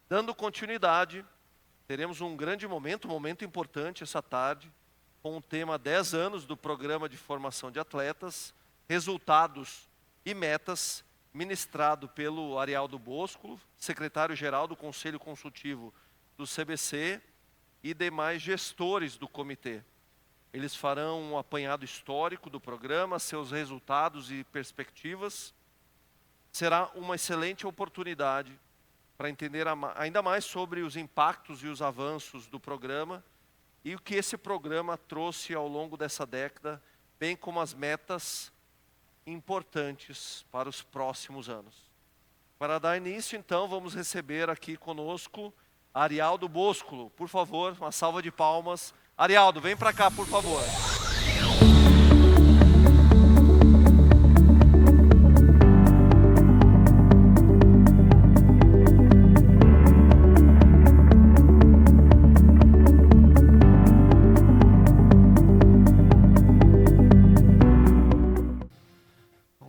Dando continuidade, teremos um grande momento, um momento importante essa tarde, com o tema 10 anos do Programa de Formação de Atletas, resultados e metas, ministrado pelo Arialdo Bosco, secretário-geral do Conselho Consultivo do CBC e demais gestores do comitê. Eles farão um apanhado histórico do programa, seus resultados e perspectivas. Será uma excelente oportunidade para entender ainda mais sobre os impactos e os avanços do programa e o que esse programa trouxe ao longo dessa década, bem como as metas importantes para os próximos anos. Para dar início, então, vamos receber aqui conosco Arialdo Bosco. Por favor, uma salva de palmas. Arialdo, vem para cá, por favor.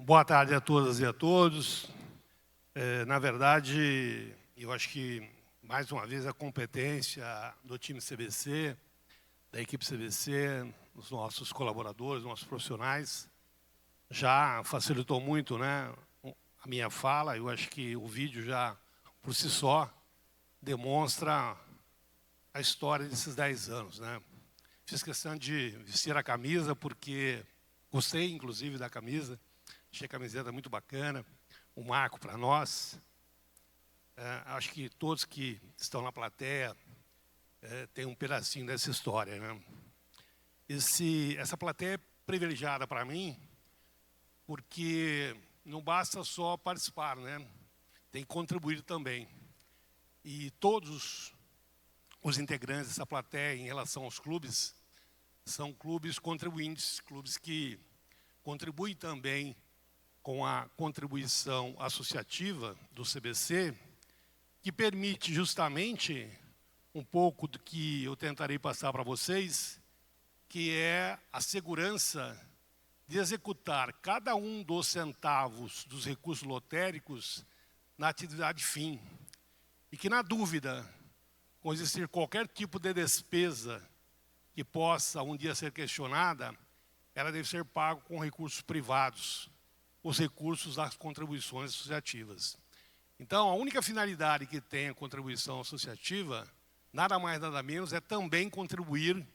Boa tarde a todas e a todos. Na verdade, eu acho que, mais uma vez, a competência do time CBC, da equipe CBC, dos nossos colaboradores, nossos profissionais, já facilitou muito, né, a minha fala. Eu acho que o vídeo já, por si só, demonstra a história desses 10 anos. Né? Fiz questão de vestir a camisa porque gostei, inclusive, da camisa. Achei a camiseta muito bacana, um marco para nós. Acho que todos que estão na plateia têm um pedacinho dessa história. Né? Essa plateia é privilegiada para mim, porque não basta só participar, né? Tem que contribuir também. E todos os integrantes dessa plateia, em relação aos clubes, são clubes contribuintes, clubes que contribuem também com a contribuição associativa do CBC, que permite justamente um pouco do que eu tentarei passar para vocês, que é a segurança de executar cada um dos centavos dos recursos lotéricos na atividade fim. E que, na dúvida, com existir qualquer tipo de despesa que possa um dia ser questionada, ela deve ser paga com recursos privados, os recursos das contribuições associativas. Então, a única finalidade que tem a contribuição associativa, nada mais nada menos, é também contribuir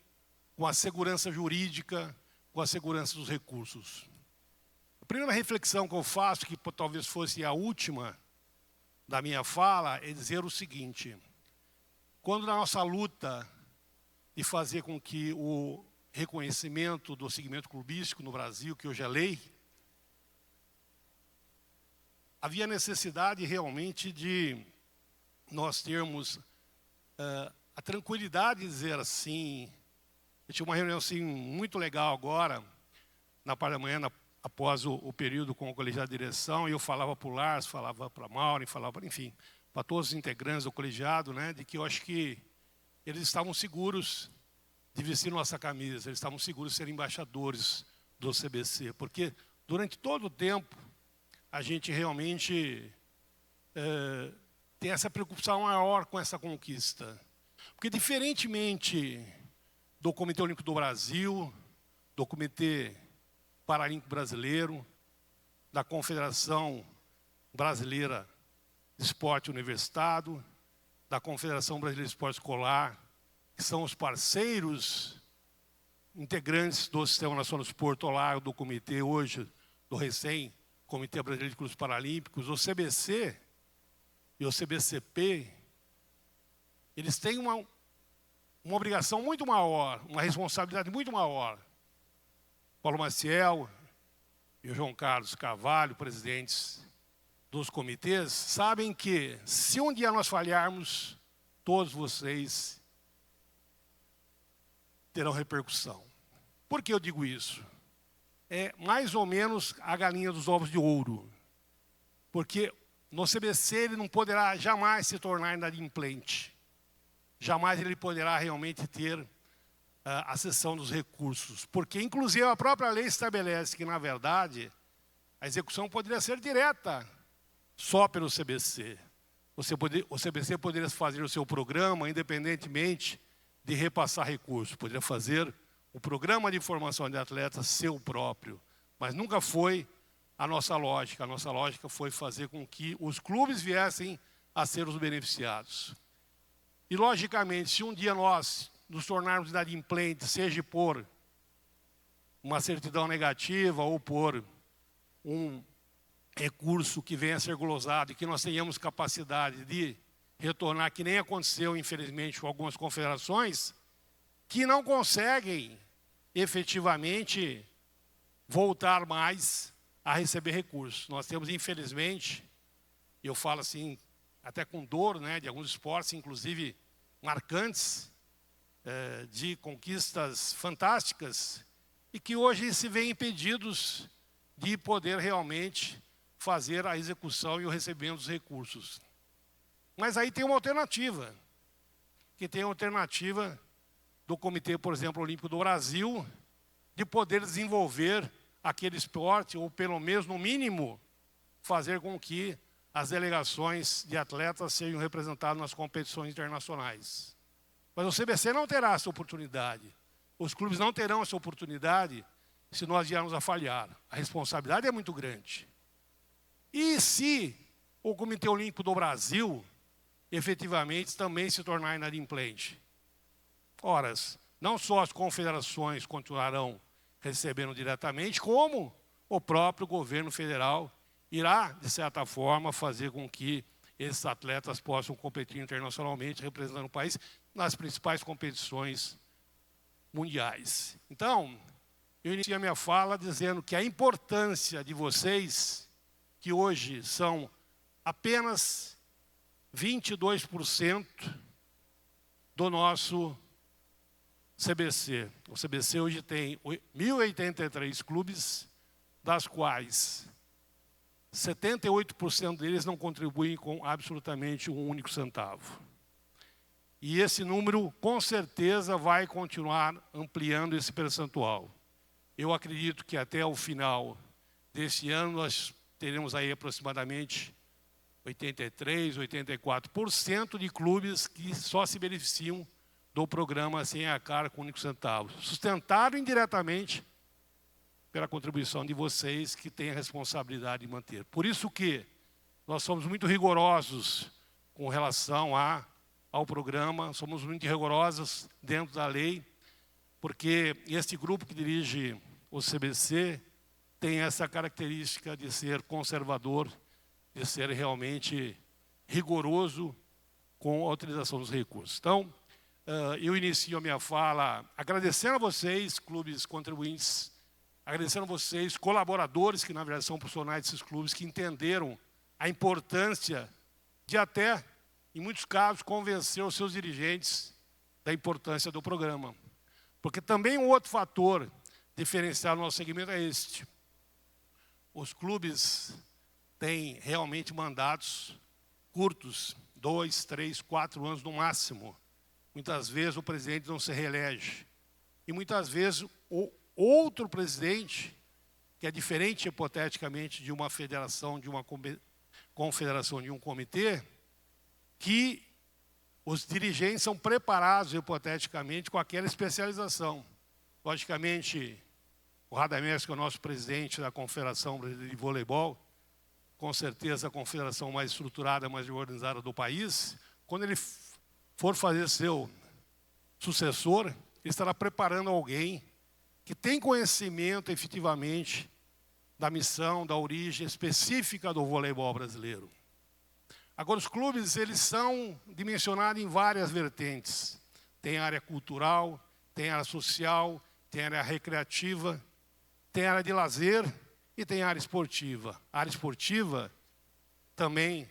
com a segurança jurídica, com a segurança dos recursos. A primeira reflexão que eu faço, que talvez fosse a última da minha fala, é dizer o seguinte: quando na nossa luta de fazer com que o reconhecimento do segmento clubístico no Brasil, que hoje é lei, havia necessidade realmente de nós termos a tranquilidade de dizer assim. Eu tinha uma reunião assim, muito legal agora, na parte da manhã, após o período com o colegiado de direção, e eu falava para o Lars, falava para a Maureen, falava, enfim, para todos os integrantes do colegiado, né, de que eu acho que eles estavam seguros de vestir nossa camisa, eles estavam seguros de serem embaixadores do CBC, porque durante todo o tempo, a gente realmente tem essa preocupação maior com essa conquista. Porque, diferentemente do Comitê Olímpico do Brasil, do Comitê Paralímpico Brasileiro, da Confederação Brasileira de Esporte Universitário, da Confederação Brasileira de Esporte Escolar, que são os parceiros integrantes do Sistema Nacional do Esporte, ou do comitê hoje, do Comitê Brasileiro de Clubes Paralímpicos, o CBC e o CBCP, eles têm uma obrigação muito maior, uma responsabilidade muito maior. Paulo Maciel e o João Carlos Carvalho, presidentes dos comitês, sabem que, se um dia nós falharmos, todos vocês terão repercussão. Por que eu digo isso? É mais ou menos a galinha dos ovos de ouro. Porque no CBC ele não poderá jamais se tornar inadimplente. Jamais ele poderá realmente ter a cessão dos recursos. Porque, inclusive, a própria lei estabelece que, na verdade, a execução poderia ser direta só pelo CBC. o CBC poderia fazer o seu programa independentemente de repassar recursos. Poderia fazer o programa de formação de atletas seu próprio. Mas nunca foi a nossa lógica. A nossa lógica foi fazer com que os clubes viessem a ser os beneficiados. E, logicamente, se um dia nós nos tornarmos inadimplentes, seja por uma certidão negativa ou por um recurso que venha a ser glosado e que nós tenhamos capacidade de retornar, que nem aconteceu, infelizmente, com algumas confederações, que não conseguem efetivamente voltar mais a receber recursos. Nós temos, infelizmente, eu falo assim, até com dor, né, de alguns esportes, inclusive marcantes, de conquistas fantásticas, e que hoje se veem impedidos de poder realmente fazer a execução e o recebimento dos recursos. Mas aí tem uma alternativa, que tem a alternativa do Comitê, por exemplo, Olímpico do Brasil, de poder desenvolver aquele esporte, ou pelo menos, no mínimo, fazer com que as delegações de atletas sejam representadas nas competições internacionais. Mas o CBC não terá essa oportunidade. Os clubes não terão essa oportunidade se nós viermos a falhar. A responsabilidade é muito grande. E se o Comitê Olímpico do Brasil, efetivamente, também se tornar inadimplente? Ora, não só as confederações continuarão recebendo diretamente, como o próprio governo federal irá, de certa forma, fazer com que esses atletas possam competir internacionalmente, representando o país nas principais competições mundiais. Então, eu iniciei a minha fala dizendo que a importância de vocês, que hoje são apenas 22% do nosso CBC. O CBC hoje tem 1.083 clubes, das quais 78% deles não contribuem com absolutamente um único centavo. E esse número, com certeza, vai continuar ampliando esse percentual. Eu acredito que até o final desse ano nós teremos aí aproximadamente 83%, 84% de clubes que só se beneficiam do programa sem a carga com um único centavo, sustentado indiretamente pela contribuição de vocês que têm a responsabilidade de manter. Por isso que nós somos muito rigorosos com relação ao programa, somos muito rigorosos dentro da lei, porque este grupo que dirige o CBC tem essa característica de ser conservador, de ser realmente rigoroso com a utilização dos recursos. Então, eu inicio a minha fala agradecendo a vocês, clubes contribuintes, agradecendo a vocês, colaboradores, que na verdade são profissionais desses clubes, que entenderam a importância de até, em muitos casos, convencer os seus dirigentes da importância do programa. Porque também um outro fator diferencial no nosso segmento é este. Os clubes têm realmente mandatos curtos, 2, 3, 4 anos no máximo. Muitas vezes o presidente não se reelege. E muitas vezes o outro presidente, que é diferente hipoteticamente de uma federação, de uma confederação, de um comitê, que os dirigentes são preparados hipoteticamente com aquela especialização. Logicamente, o Radamés, que é o nosso presidente da Confederação Brasileira de Voleibol, com certeza a confederação mais estruturada, mais organizada do país, quando ele for fazer seu sucessor, ele estará preparando alguém que tem conhecimento efetivamente da missão, da origem específica do voleibol brasileiro. Agora, os clubes, eles são dimensionados em várias vertentes. Tem área cultural, tem área social, tem área recreativa, tem área de lazer e tem área esportiva. A área esportiva também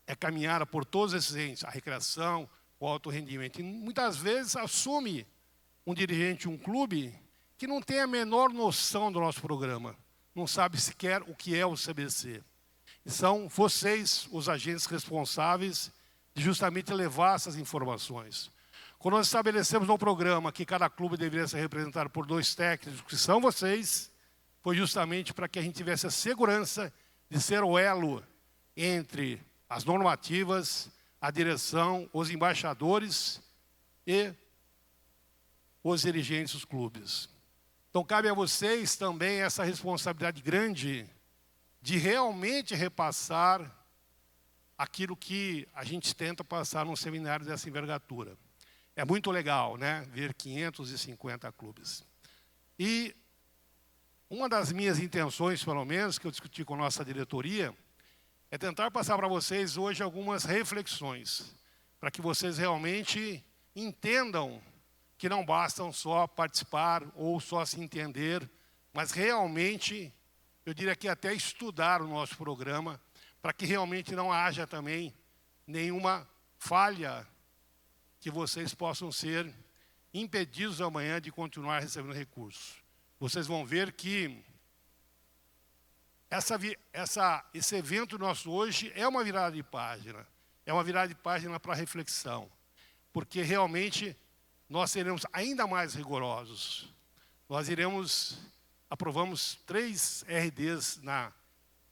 é caminhada por todos esses entes, a recreação, o alto rendimento. E muitas vezes assume um dirigente de um clube que não tem a menor noção do nosso programa, não sabe sequer o que é o CBC. E são vocês os agentes responsáveis de justamente levar essas informações. Quando nós estabelecemos no programa que cada clube deveria ser representado por 2 técnicos, que são vocês, foi justamente para que a gente tivesse a segurança de ser o elo entre as normativas, a direção, os embaixadores e os dirigentes dos clubes. Então, cabe a vocês também essa responsabilidade grande de realmente repassar aquilo que a gente tenta passar num seminário dessa envergadura. É muito legal, né, ver 550 clubes. E uma das minhas intenções, pelo menos, que eu discuti com a nossa diretoria, é tentar passar para vocês hoje algumas reflexões, para que vocês realmente entendam que não bastam só participar ou só se entender, mas realmente, eu diria que até estudar o nosso programa, para que realmente não haja também nenhuma falha que vocês possam ser impedidos amanhã de continuar recebendo recursos. Vocês vão ver que esse evento nosso hoje é uma virada de página. É uma virada de página para reflexão. Porque realmente nós seremos ainda mais rigorosos. Aprovamos 3 RDs na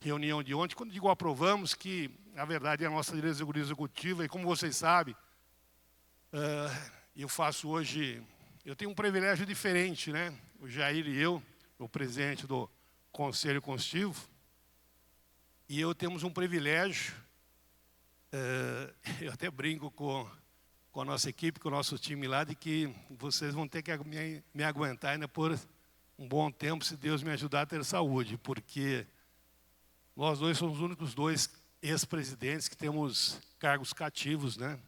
reunião de ontem. Quando digo aprovamos, que na verdade é a nossa diretoria executiva, e como vocês sabem, eu tenho um privilégio diferente, né? O Jair e eu, o presidente do Conselho Consultivo, e eu temos um privilégio, eu até brinco com a nossa equipe, com o nosso time lá, de que vocês vão ter que me aguentar ainda por um bom tempo, se Deus me ajudar a ter saúde, porque nós dois somos os únicos 2 ex-presidentes que temos cargos cativos, né?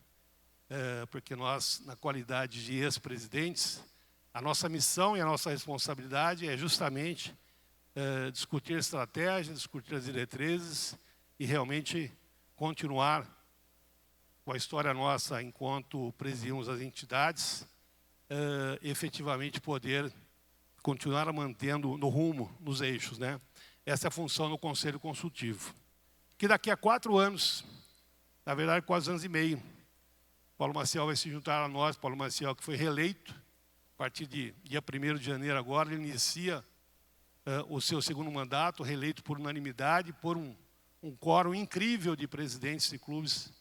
Porque nós, na qualidade de ex-presidentes, a nossa missão e a nossa responsabilidade é justamente discutir estratégia, discutir as diretrizes e realmente continuar com a história nossa enquanto presidimos as entidades, efetivamente poder continuar mantendo no rumo, nos eixos, né? Essa é a função do Conselho Consultivo. Que daqui a 4 anos, na verdade 4 anos e meio, Paulo Maciel vai se juntar a nós. Paulo Maciel, que foi reeleito, a partir de dia 1º de janeiro agora, ele inicia o seu 2º mandato, reeleito por unanimidade, por um quórum incrível de presidentes de clubes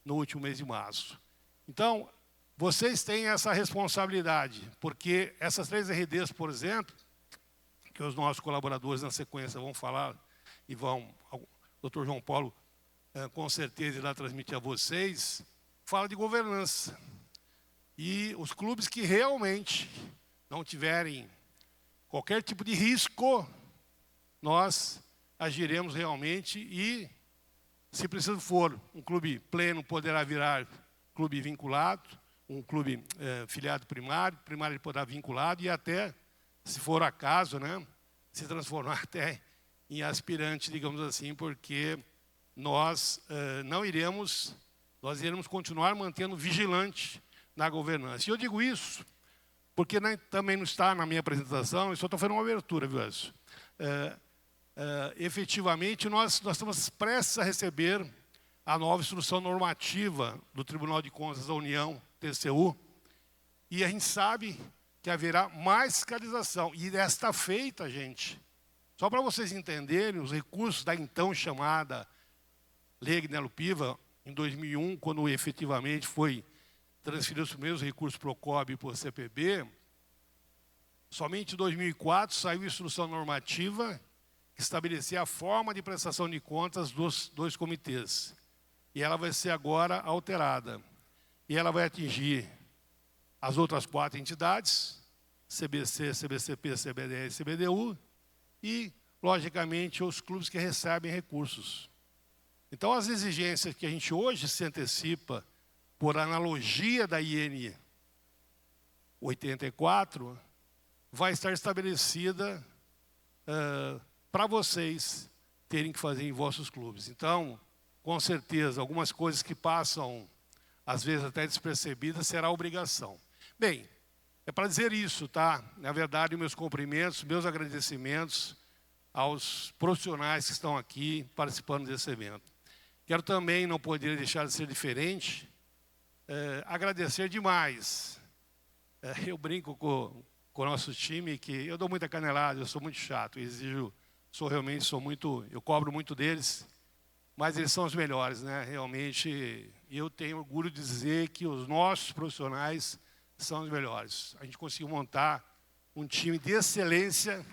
no último mês de março. Então, vocês têm essa responsabilidade, porque essas 3 RDs, por exemplo, que os nossos colaboradores na sequência vão falar, e o doutor João Paulo com certeza irá transmitir a vocês, fala de governança. E os clubes que realmente não tiverem qualquer tipo de risco, nós agiremos realmente e, se preciso for, um clube pleno poderá virar clube vinculado, um clube filiado primário ele poderá vinculado e até, se for acaso, né, se transformar até em aspirante, digamos assim, porque nós iremos continuar mantendo vigilante na governança. E eu digo isso porque também não está na minha apresentação, eu só estou fazendo uma abertura, viu, Edson? Efetivamente, nós estamos prestes a receber a nova instrução normativa do Tribunal de Contas da União, TCU, e a gente sabe que haverá mais fiscalização. E desta feita, gente, só para vocês entenderem, os recursos da então chamada Lei Agnello Piva, em 2001, quando efetivamente foi transferido os primeiros recursos para o COB e para o CPB, somente em 2004 saiu a instrução normativa que estabelecia a forma de prestação de contas dos 2 comitês. E ela vai ser agora alterada. E ela vai atingir as outras 4 entidades, CBC, CBCP, CBDE e CBDU, e, logicamente, os clubes que recebem recursos. Então, as exigências que a gente hoje se antecipa, por analogia da IN 84, vai estar estabelecida para vocês terem que fazer em vossos clubes. Então, com certeza, algumas coisas que passam, às vezes até despercebidas, será obrigação. Bem, é para dizer isso, tá? Na verdade, meus cumprimentos, meus agradecimentos aos profissionais que estão aqui participando desse evento. Quero também, não poderia deixar de ser diferente, agradecer demais. Eu brinco com o nosso time que eu dou muita canelada, eu sou muito chato, eu cobro muito deles. mas eles são os melhores, né? Realmente, eu tenho orgulho de dizer que os nossos profissionais são os melhores. A gente conseguiu montar um time de excelência.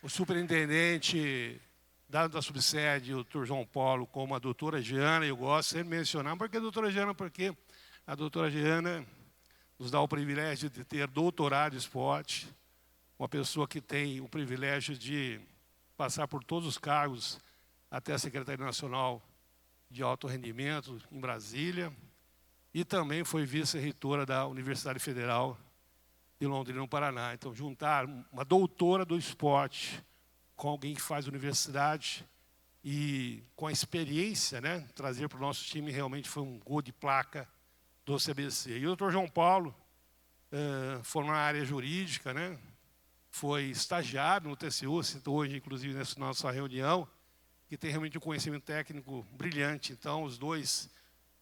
O superintendente da subsede, o Dr. João Paulo, como a doutora Giana, eu gosto sempre de mencionar, porque a doutora Giana, porque a doutora Giana nos dá o privilégio de ter doutorado em esporte, uma pessoa que tem o privilégio de passar por todos os cargos até a Secretaria Nacional de Alto Rendimento em Brasília, e também foi vice-reitora da Universidade Federal de Londrina, no Paraná. Então, juntar uma doutora do esporte com alguém que faz universidade e com a experiência, né, trazer para o nosso time realmente foi um gol de placa do CBC. E o Dr. João Paulo, formou na área jurídica, né, foi estagiário no TCU, citou hoje, inclusive, nessa nossa reunião, que tem realmente um conhecimento técnico brilhante. Então, os dois,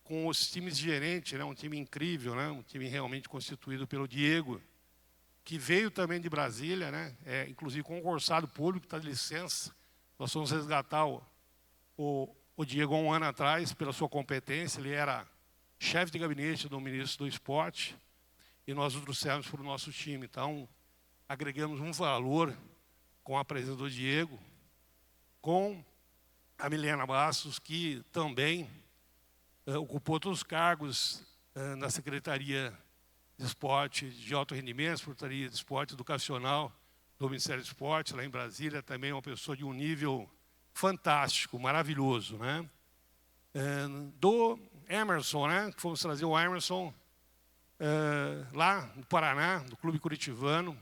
com os times de gerente, né, um time incrível, né, um time realmente constituído pelo Diego, que veio também de Brasília, né, inclusive concursado público, está de licença. Nós fomos resgatar o Diego há um ano atrás, pela sua competência. Ele era chefe de gabinete do ministro do Esporte, e nós o trouxemos para o nosso time. Então, agregamos um valor com a presença do Diego, com a Milena Bastos, que também ocupou todos os cargos na Secretaria de Esporte de Alto Rendimento, Secretaria de Esporte Educacional do Ministério do Esporte, lá em Brasília. Também uma pessoa de um nível fantástico, maravilhoso, né? Do Emerson, né? Fomos trazer o Emerson lá no Paraná, do Clube Curitibano.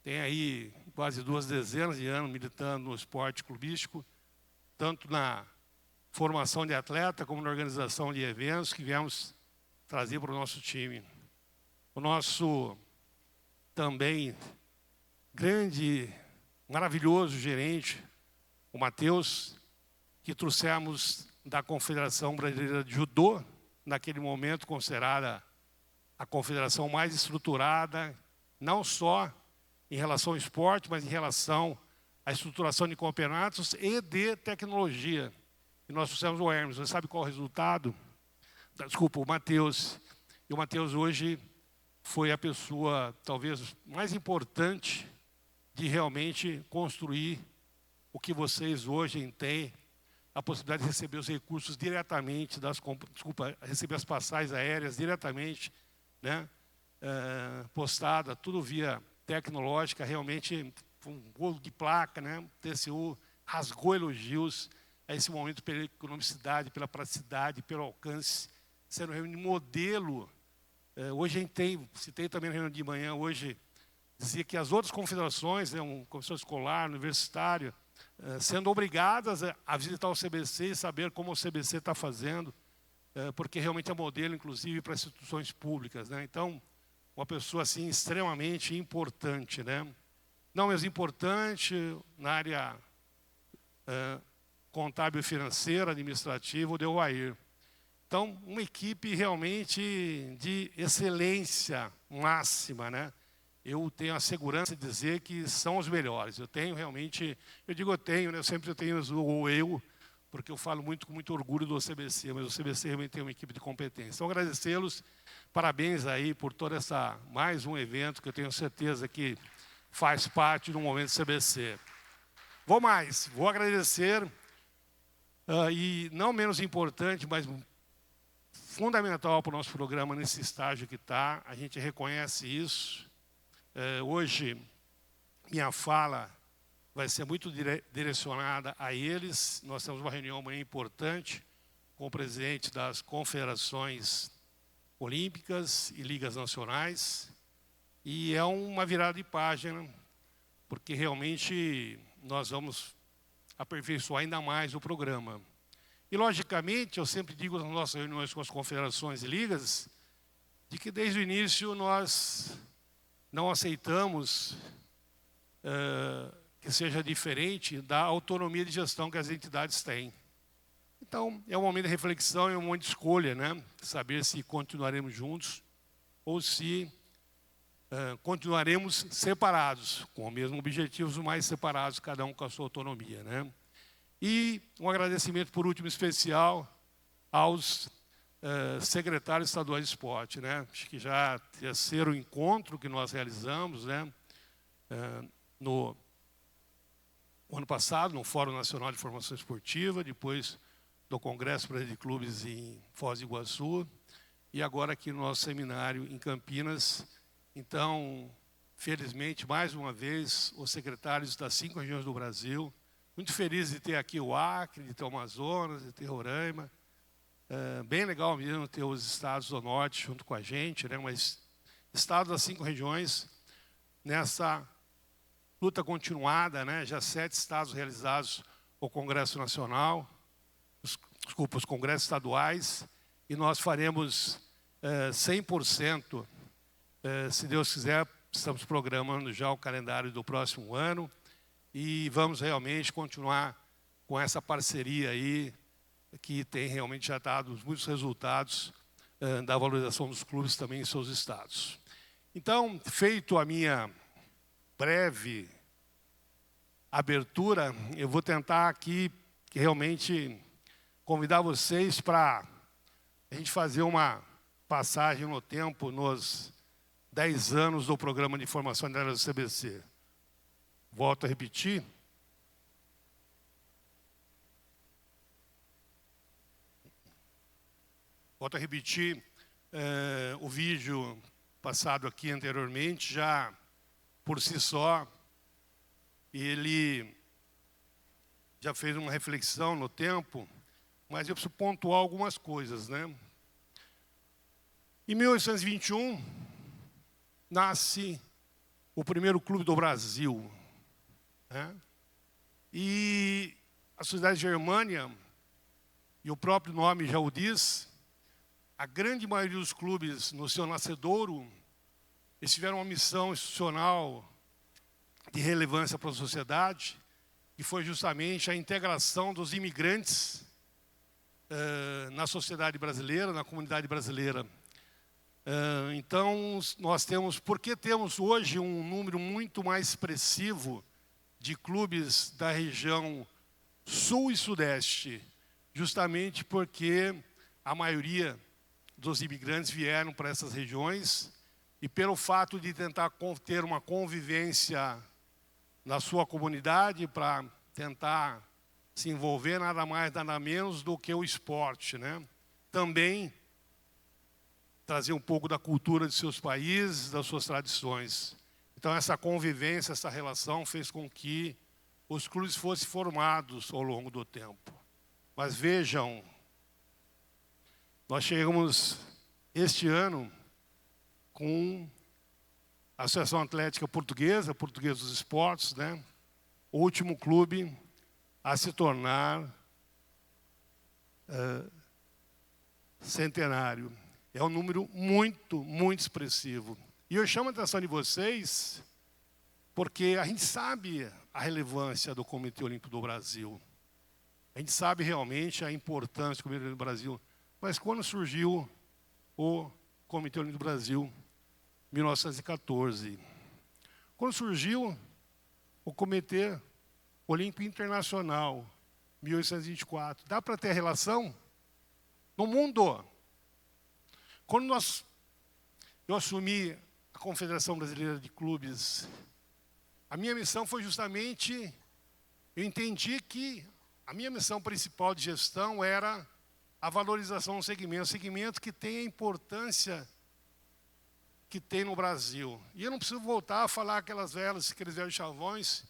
Tem aí quase 2 dezenas de anos militando no esporte clubístico, tanto na formação de atleta como na organização de eventos, que viemos trazer para o nosso time. O nosso também grande, maravilhoso gerente, o Matheus, que trouxemos da Confederação Brasileira de Judô, naquele momento considerada a confederação mais estruturada, não só em relação ao esporte, mas em relação à estruturação de campeonatos e de tecnologia. E nós trouxemos o Hermes. Você sabe qual é o resultado? Desculpa, o Matheus. E o Matheus hoje foi a pessoa, talvez, mais importante de realmente construir o que vocês hoje têm, a possibilidade de receber os recursos diretamente receber as passagens aéreas diretamente, né, postada, tudo via tecnológica. Realmente foi um golo de placa, né? O TCU rasgou elogios a esse momento pela economicidade, pela praticidade, pelo alcance, sendo um modelo. Hoje a gente citei também na reunião de manhã, hoje, dizia que as outras confederações, né, confederação escolar, universitária, sendo obrigadas a visitar o CBC e saber como o CBC está fazendo, porque realmente é modelo, inclusive, para instituições públicas, né? Então, uma pessoa assim extremamente importante, né? Não menos importante na área contábil, financeira, administrativa, o Delvair. Então, uma equipe realmente de excelência máxima, né? Eu tenho a segurança de dizer que são os melhores. Eu tenho realmente, né? Eu tenho o eu, porque eu falo muito com muito orgulho do CBC, mas o CBC realmente tem uma equipe de competência. Então, agradecê-los, parabéns aí por todo mais um evento que eu tenho certeza que faz parte do momento do CBC. Vou agradecer, e não menos importante, mas fundamental para o nosso programa nesse estágio que está, a gente reconhece isso. Hoje, minha fala vai ser muito direcionada a eles. Nós temos uma reunião amanhã importante com o presidente das confederações olímpicas e ligas nacionais. E é uma virada de página, porque realmente nós vamos aperfeiçoar ainda mais o programa. E, logicamente, eu sempre digo nas nossas reuniões com as confederações e ligas, de que desde o início nós não aceitamos que seja diferente da autonomia de gestão que as entidades têm. Então, é um momento de reflexão, é um momento de escolha, né? Saber se continuaremos juntos ou se continuaremos separados, com os mesmos objetivos, mais separados, cada um com a sua autonomia, né? E um agradecimento, por último, especial aos secretários estaduais de esporte, né? Acho que já é o terceiro encontro que nós realizamos, né? No ano passado, no Fórum Nacional de Formação Esportiva, depois do Congresso de Clubes em Foz do Iguaçu, e agora aqui no nosso seminário em Campinas. Então, felizmente, mais uma vez, os secretários das 5 regiões do Brasil, muito feliz de ter aqui o Acre, de ter o Amazonas, de ter Roraima. Bem legal mesmo ter os estados do Norte junto com a gente, né? Mas estados das 5 regiões, nessa luta continuada, né? Já 7 estados realizados o Congresso Nacional, os congressos estaduais, e nós faremos 100%, se Deus quiser, estamos programando já o calendário do próximo ano, e vamos realmente continuar com essa parceria aí, que tem realmente já dado muitos resultados da valorização dos clubes também em seus estados. Então, feito a minha breve abertura, eu vou tentar aqui realmente convidar vocês para a gente fazer uma passagem no tempo nos 10 anos do programa de formação da área do CBC. Volto a repetir. Volto a repetir o vídeo passado aqui anteriormente, já por si só, ele já fez uma reflexão no tempo, mas eu preciso pontuar algumas coisas, né? Em 1821, nasce o primeiro clube do Brasil, né? E a Sociedade Germânia, e o próprio nome já o diz, a grande maioria dos clubes no seu nascedouro, eles tiveram uma missão institucional de relevância para a sociedade, que foi justamente a integração dos imigrantes na sociedade brasileira, na comunidade brasileira. Então, nós temos, porque temos hoje um número muito mais expressivo de clubes da região sul e sudeste, justamente porque a maioria dos imigrantes vieram para essas regiões e pelo fato de tentar ter uma convivência na sua comunidade para tentar se envolver nada mais, nada menos do que o esporte, né? Também trazer um pouco da cultura de seus países, das suas tradições. Então, essa convivência, essa relação fez com que os clubes fossem formados ao longo do tempo. Mas vejam, nós chegamos este ano com a Associação Atlética Portuguesa, Portuguesa dos Esportes, né? O último clube a se tornar centenário. É um número muito, muito expressivo. E eu chamo a atenção de vocês porque a gente sabe a relevância do Comitê Olímpico do Brasil. A gente sabe realmente a importância do Comitê Olímpico do Brasil. Mas quando surgiu o Comitê Olímpico do Brasil? 1914. Quando surgiu o Comitê Olímpico Internacional, 1824. Dá para ter relação? No mundo, quando eu assumi a Confederação Brasileira de Clubes, a minha missão foi justamente, eu entendi que a minha missão principal de gestão era a valorização do segmento que tem a importância que tem no Brasil. E eu não preciso voltar a falar aqueles velhos chavões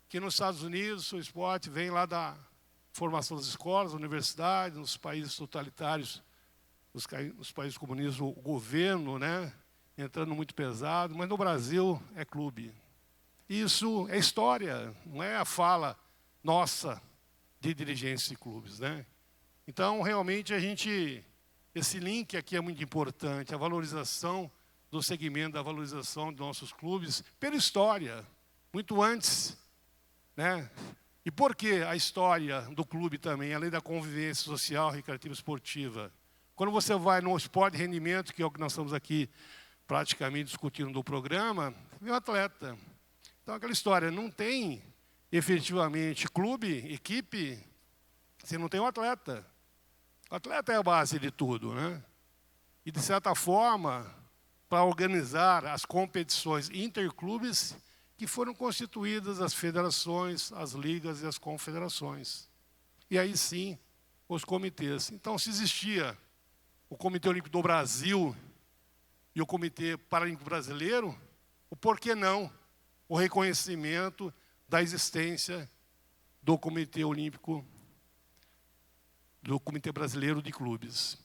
que nos Estados Unidos o esporte vem lá da formação das escolas, das universidades, nos países totalitários, nos países comunistas, o governo, né, entrando muito pesado, mas no Brasil é clube. Isso é história, não é a fala nossa de dirigentes de clubes, né? Então, realmente, esse link aqui é muito importante, a valorização do segmento, da valorização dos nossos clubes, pela história, muito antes, né? E por que a história do clube também, além da convivência social, recreativa e esportiva? Quando você vai no esporte de rendimento, que é o que nós estamos aqui praticamente discutindo do programa, veio atleta. Então, aquela história, não tem efetivamente clube, equipe, se não tem um atleta. O atleta é a base de tudo, né? E, de certa forma, para organizar as competições interclubes, que foram constituídas as federações, as ligas e as confederações. E aí sim, os comitês. Então, se existia o Comitê Olímpico do Brasil e o Comitê Paralímpico Brasileiro, o porquê não o reconhecimento da existência do Comitê Olímpico, do Comitê Brasileiro de Clubes.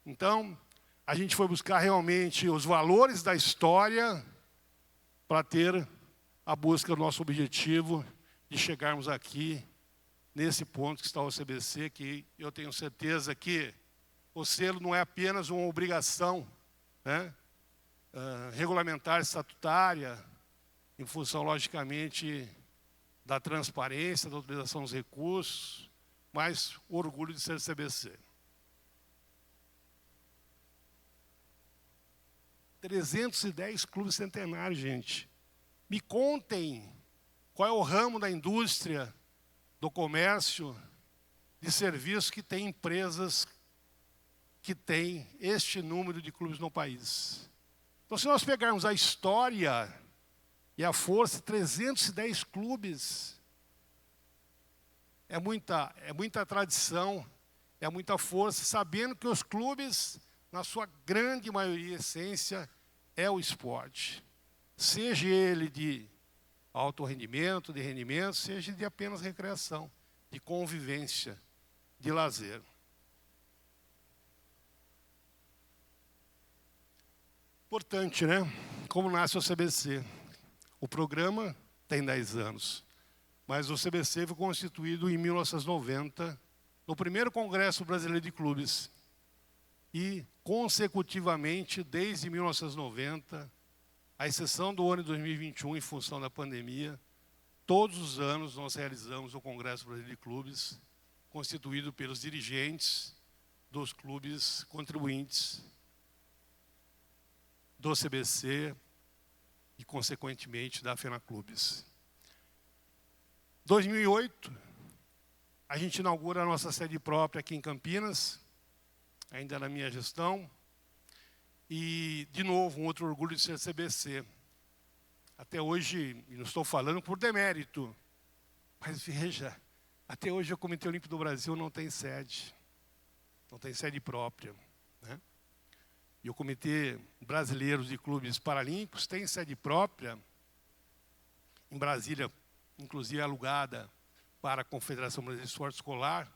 Então, a gente foi buscar realmente os valores da história para ter a busca do nosso objetivo de chegarmos aqui, nesse ponto que está o CBC, que eu tenho certeza que o selo não é apenas uma obrigação, né, regulamentar, estatutária, em função, logicamente, da transparência, da utilização dos recursos, mas o orgulho de ser CBC. 310 clubes centenários, gente. Me contem qual é o ramo da indústria, do comércio, de serviço que tem empresas que têm este número de clubes no país. Então, se nós pegarmos a história e a força, 310 clubes, é muita tradição, é muita força, sabendo que os clubes, na sua grande maioria, essência, é o esporte. Seja ele de alto rendimento, de rendimento, seja de apenas recreação, de convivência, de lazer. Importante, né? Como nasce o CBC? O programa tem 10 anos, mas o CBC foi constituído em 1990, no primeiro Congresso Brasileiro de Clubes. E, consecutivamente, desde 1990, à exceção do ano de 2021, em função da pandemia, todos os anos nós realizamos o Congresso Brasileiro de Clubes, constituído pelos dirigentes dos clubes contribuintes do CBC e, consequentemente, da FENAClubes. 2008, a gente inaugura a nossa sede própria aqui em Campinas, ainda na minha gestão, e, de novo, um outro orgulho de ser CBC. Até hoje, e não estou falando por demérito, mas veja, até hoje o Comitê Olímpico do Brasil não tem sede própria, né? E o Comitê Brasileiro de Clubes Paralímpicos tem sede própria, em Brasília, inclusive alugada para a Confederação Brasileira de Esporte Escolar,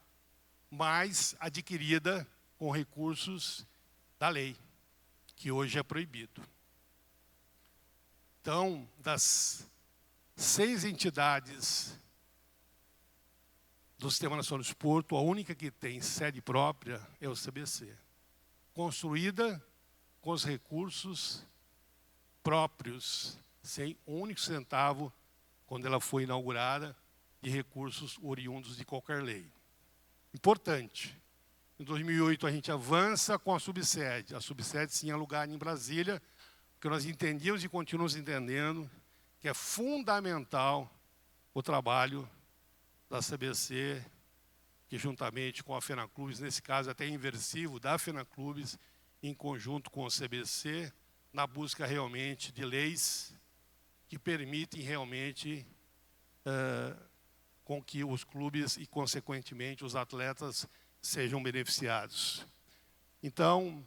mas adquirida com recursos da lei, que hoje é proibido. Então, das 6 entidades do Sistema Nacional do Desporto, a única que tem sede própria é o CBC, construída com os recursos próprios, sem um único centavo, quando ela foi inaugurada, de recursos oriundos de qualquer lei. Importante. Em 2008, a gente avança com a subsede. A subsede, sim, é alugada em Brasília, porque nós entendíamos e continuamos entendendo que é fundamental o trabalho da CBC, que juntamente com a FENAClubes, nesse caso até inversivo, da FENAClubes, em conjunto com o CBC, na busca realmente de leis que permitem realmente com que os clubes e, consequentemente, os atletas sejam beneficiados. Então,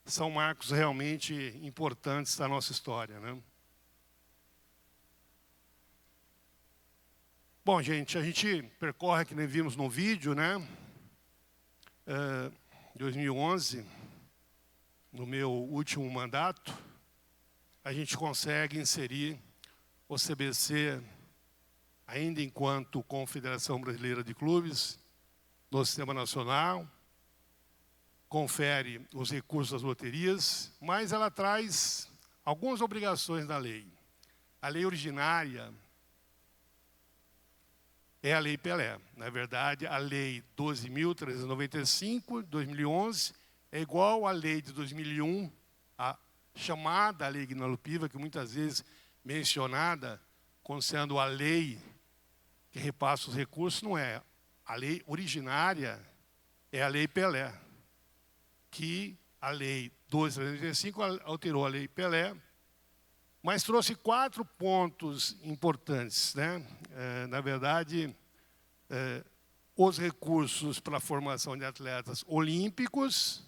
são marcos realmente importantes da nossa história, né? Bom, gente, a gente percorre, que nem vimos no vídeo, né? 2011, no meu último mandato, a gente consegue inserir o CBC, ainda enquanto Confederação Brasileira de Clubes, no Sistema Nacional, confere os recursos das loterias, mas ela traz algumas obrigações da lei. A lei originária é a Lei Pelé. Na verdade, a Lei 12.395, de 2011, é igual à Lei de 2001, a chamada Lei Guinaldo-Piva, que muitas vezes mencionada como sendo a lei que repassa os recursos, não é. A lei originária é a Lei Pelé, que a Lei 12.385 alterou a Lei Pelé, mas trouxe 4 pontos importantes, né? Na verdade, os recursos para a formação de atletas olímpicos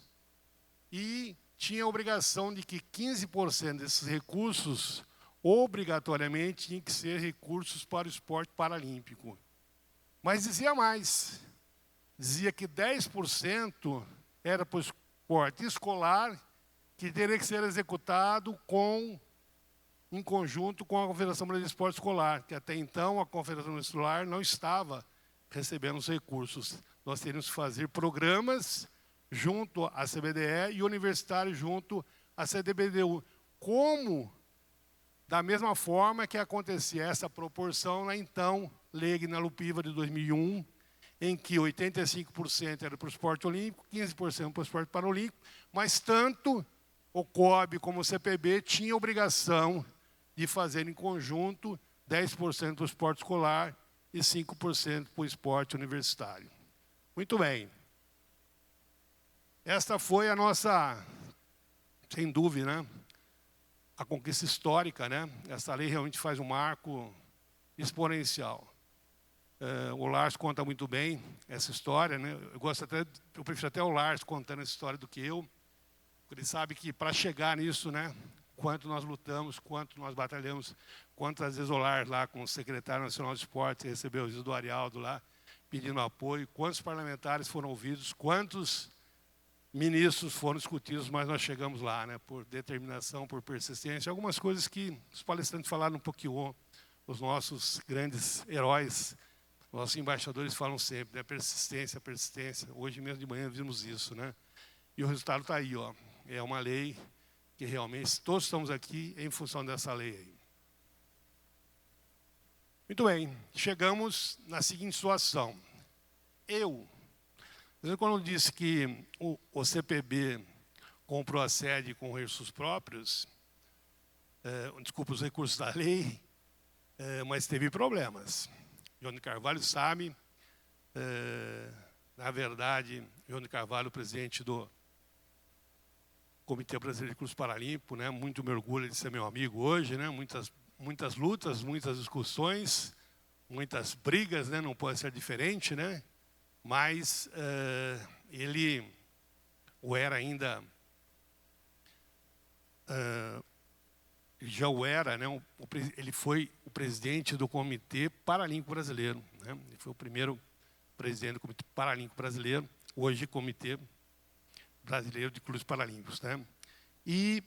e tinha a obrigação de que 15% desses recursos, obrigatoriamente, tinham que ser recursos para o esporte paralímpico. Mas dizia mais. Dizia que 10% era para o esporte escolar, que teria que ser executado em conjunto com a Confederação Brasileira de Esporte Escolar, que até então a Confederação Escolar não estava recebendo os recursos. Nós teríamos que fazer programas junto à CBDE e universitário junto à CDBDU. Como, da mesma forma que acontecia essa proporção na então Lei Guinaldo-Piva de 2001, em que 85% era para o esporte olímpico, 15% para o esporte paralímpico, mas tanto o COB como o CPB tinham obrigação de fazer em conjunto 10% para o esporte escolar e 5% para o esporte universitário. Muito bem. Esta foi a nossa, sem dúvida, né, a conquista histórica, né? Essa lei realmente faz um marco exponencial. O Lars conta muito bem essa história, né? Eu prefiro até o Lars contando essa história do que eu, porque ele sabe que para chegar nisso, né, quanto nós lutamos, quanto nós batalhamos, quantas vezes o Lars lá com o secretário nacional de esportes recebeu o Isidro Arialdo lá pedindo apoio, quantos parlamentares foram ouvidos, quantos ministros foram discutidos, mas nós chegamos lá, né, por determinação, por persistência, algumas coisas que os palestrantes falaram um pouquinho, os nossos grandes heróis, nossos embaixadores falam sempre, né, persistência, persistência. Hoje mesmo de manhã vimos isso, né? E o resultado está aí, ó. É uma lei que realmente todos estamos aqui em função dessa lei aí. Muito bem, chegamos na seguinte situação. Quando eu disse que o CPB comprou a sede com recursos próprios, desculpa, os recursos da lei, mas teve problemas. João de Carvalho sabe, na verdade, João de Carvalho, presidente do Comitê Brasileiro de Curso Paralímpico, né, muito me orgulho de ser meu amigo hoje, né, muitas lutas, muitas discussões, muitas brigas, né, não pode ser diferente, né, mas ele o era ainda, já o era, né, ele foi o presidente do Comitê Paralímpico Brasileiro, né, ele foi o primeiro presidente do Comitê Paralímpico Brasileiro, hoje Comitê Brasileiro de Clubes Paralímpicos, né. E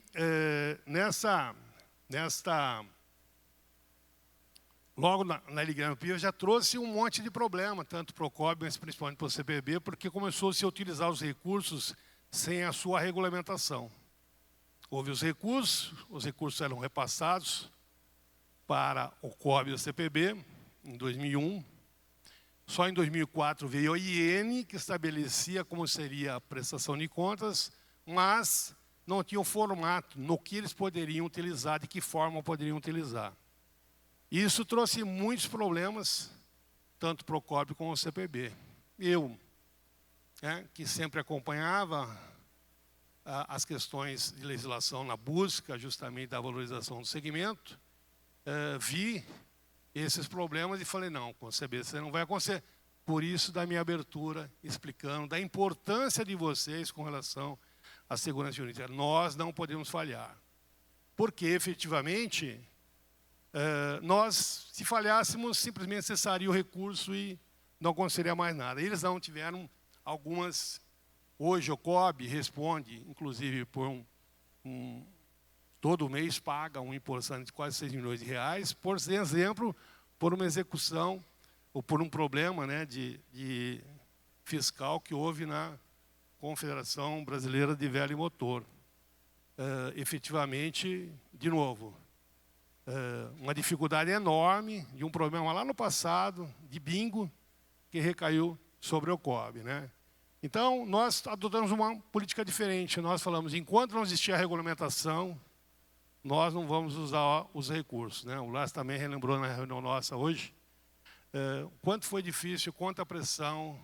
logo na Lei Guinaldo-Piva já trouxe um monte de problema, tanto para o COB, mas principalmente para o CPB, porque começou-se a utilizar os recursos sem a sua regulamentação. Houve os recursos eram repassados para o COB e o CPB em 2001. Só em 2004 veio a IN, que estabelecia como seria a prestação de contas, mas não tinha o formato no que eles poderiam utilizar, de que forma poderiam utilizar. Isso trouxe muitos problemas, tanto para o COB como o CPB. Eu, que sempre acompanhava as questões de legislação na busca justamente da valorização do segmento, vi esses problemas e falei, não, com o CBC não vai acontecer. Por isso, da minha abertura, explicando da importância de vocês com relação à segurança jurídica. Nós não podemos falhar. Porque, efetivamente, nós, se falhássemos, simplesmente cessaria o recurso e não aconteceria mais nada. Eles não tiveram algumas... Hoje o COB responde, inclusive, por todo mês paga um importante de quase 6 milhões de reais, por exemplo, por uma execução ou por um problema, né, de fiscal que houve na Confederação Brasileira de Vela e Motor. Efetivamente, de novo, uma dificuldade enorme de um problema lá no passado, de bingo, que recaiu sobre o COB, né? Então, nós adotamos uma política diferente. Nós falamos, enquanto não existir a regulamentação, nós não vamos usar os recursos, né? O Lars também relembrou na reunião nossa hoje, quanto foi difícil, quanta pressão,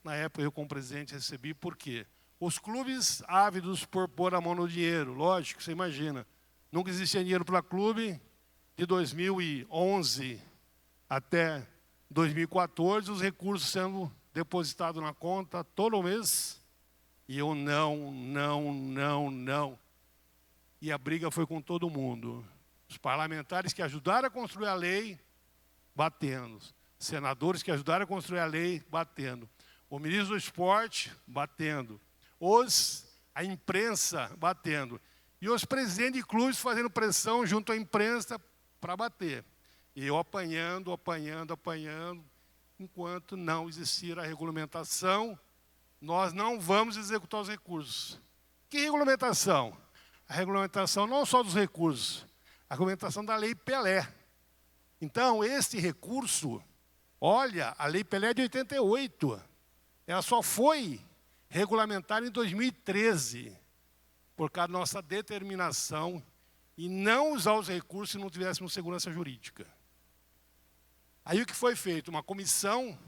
na época eu como presidente recebi, por quê? Os clubes ávidos por pôr a mão no dinheiro, lógico, você imagina, nunca existia dinheiro para clube, de 2011 até 2014, os recursos sendo depositados na conta todo mês, e eu não. E a briga foi com todo mundo. Os parlamentares que ajudaram a construir a lei, batendo. Senadores que ajudaram a construir a lei, batendo. O ministro do esporte, batendo. A imprensa, batendo. E os presidentes de clubes fazendo pressão junto à imprensa para bater. E eu apanhando, enquanto não existir a regulamentação, nós não vamos executar os recursos. Que regulamentação? A regulamentação não só dos recursos, a regulamentação da Lei Pelé. Então, este recurso, olha, a Lei Pelé é de 88, ela só foi regulamentada em 2013, por causa da nossa determinação em não usar os recursos se não tivéssemos segurança jurídica. Aí o que foi feito? Uma comissão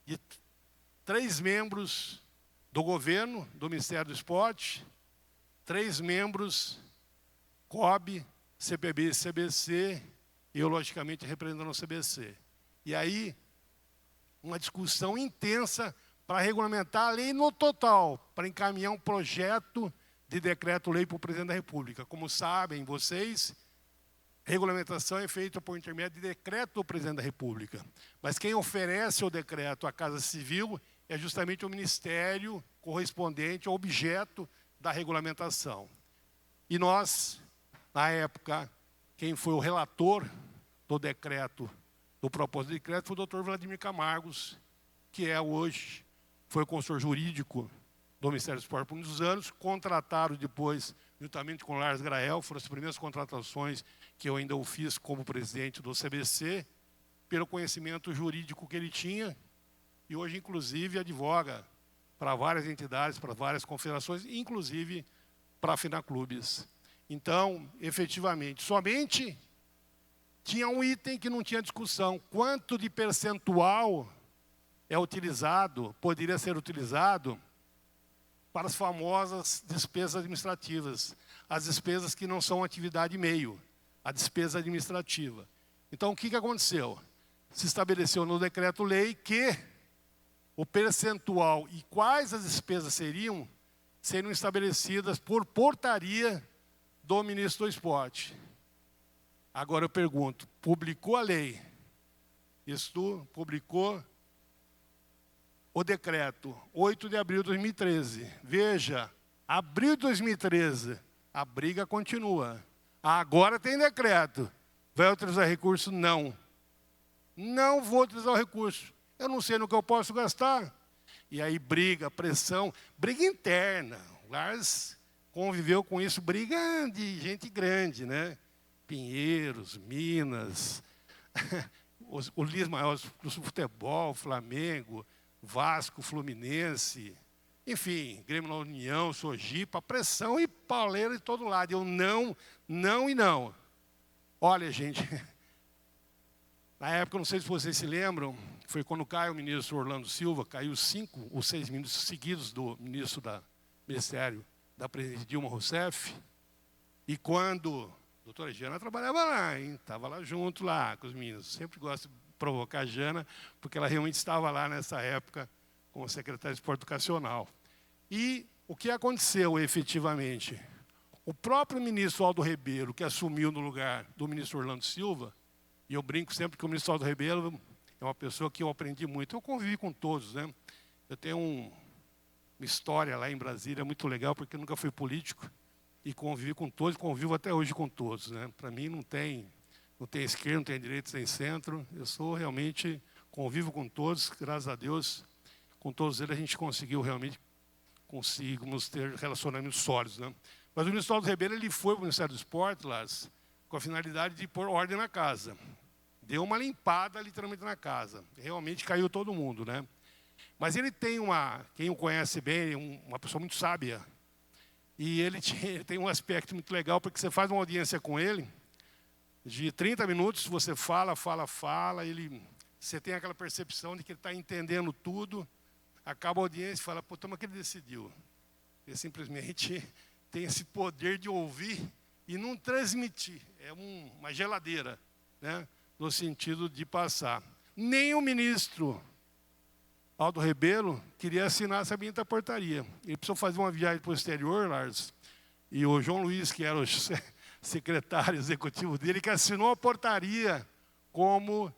de 3 membros do governo, do Ministério do Esporte, 3 membros, COB, CPB e CBC, e eu, logicamente, representando o CBC. E aí, uma discussão intensa para regulamentar a lei no total, para encaminhar um projeto de decreto-lei para o presidente da República. Como sabem vocês, regulamentação é feita por intermédio de decreto do presidente da República. Mas quem oferece o decreto à Casa Civil é justamente o ministério correspondente ao objeto da regulamentação. E nós, na época, quem foi o relator do decreto, do propósito do decreto, foi o doutor Vladimir Camargos, que hoje foi consultor jurídico do Ministério do Esporte por muitos anos, contratado depois, juntamente com o Lars Grael, foram as primeiras contratações que eu ainda o fiz como presidente do CBC, pelo conhecimento jurídico que ele tinha, e hoje, inclusive, advoga para várias entidades, para várias confederações, inclusive para a Finaclubes. Então, efetivamente, somente tinha um item que não tinha discussão: quanto de percentual é utilizado, poderia ser utilizado para as famosas despesas administrativas, as despesas que não são atividade meio, a despesa administrativa. Então, o que aconteceu? Se estabeleceu no decreto-lei que o percentual e quais as despesas seriam estabelecidas por portaria do ministro do Esporte. Agora eu pergunto, publicou a lei, isto publicou o decreto, 8 de abril de 2013. Veja, abril de 2013, a briga continua. Agora tem decreto. Vai utilizar recurso? Não. Não vou utilizar o recurso. Eu não sei no que eu posso gastar. E aí briga, pressão, briga interna. O Lars conviveu com isso, briga de gente grande, né? Pinheiros, Minas, o Ligas Maiores do Futebol, Flamengo, Vasco, Fluminense, enfim, Grêmio na União, Sojipa, pressão e pauleira de todo lado. Eu não e não. Olha, gente, na época, não sei se vocês se lembram, foi quando caiu o ministro Orlando Silva, caiu 5 ou 6 ministros seguidos do ministro da Ministério da presidente Dilma Rousseff, e quando a doutora Jana trabalhava lá, estava lá junto lá com os meninos. Sempre gosto de provocar a Jana, porque ela realmente estava lá nessa época como secretária de Esporte Educacional. E o que aconteceu efetivamente? O próprio ministro Aldo Rebelo, que assumiu no lugar do ministro Orlando Silva, e eu brinco sempre que o ministro Aldo Rebelo é uma pessoa que eu aprendi muito. Eu convivi com todos, né? Eu tenho uma história lá em Brasília muito legal, porque eu nunca fui político e convivi com todos, convivo até hoje com todos, né? Para mim não tem esquerda, não tem direita, sem centro. Eu sou realmente, convivo com todos, graças a Deus, com todos eles a gente conseguimos ter relacionamentos sólidos, né? Mas o ministro Aldo Rebelo, ele foi para o Ministério do Esporte, Lars, com a finalidade de pôr ordem na casa. Deu uma limpada literalmente na casa. Realmente caiu todo mundo, né? Mas ele tem quem o conhece bem, uma pessoa muito sábia. E ele tem um aspecto muito legal, porque você faz uma audiência com ele, de 30 minutos, você fala, você tem aquela percepção de que ele está entendendo tudo, acaba a audiência e fala, pô, toma que ele decidiu. Ele simplesmente tem esse poder de ouvir e não transmitir. É uma geladeira, né? No sentido de passar. Nem o ministro Aldo Rebelo queria assinar essa bendita portaria. Ele precisou fazer uma viagem para o exterior, Lars, e o João Luiz, que era o secretário executivo dele, que assinou a portaria como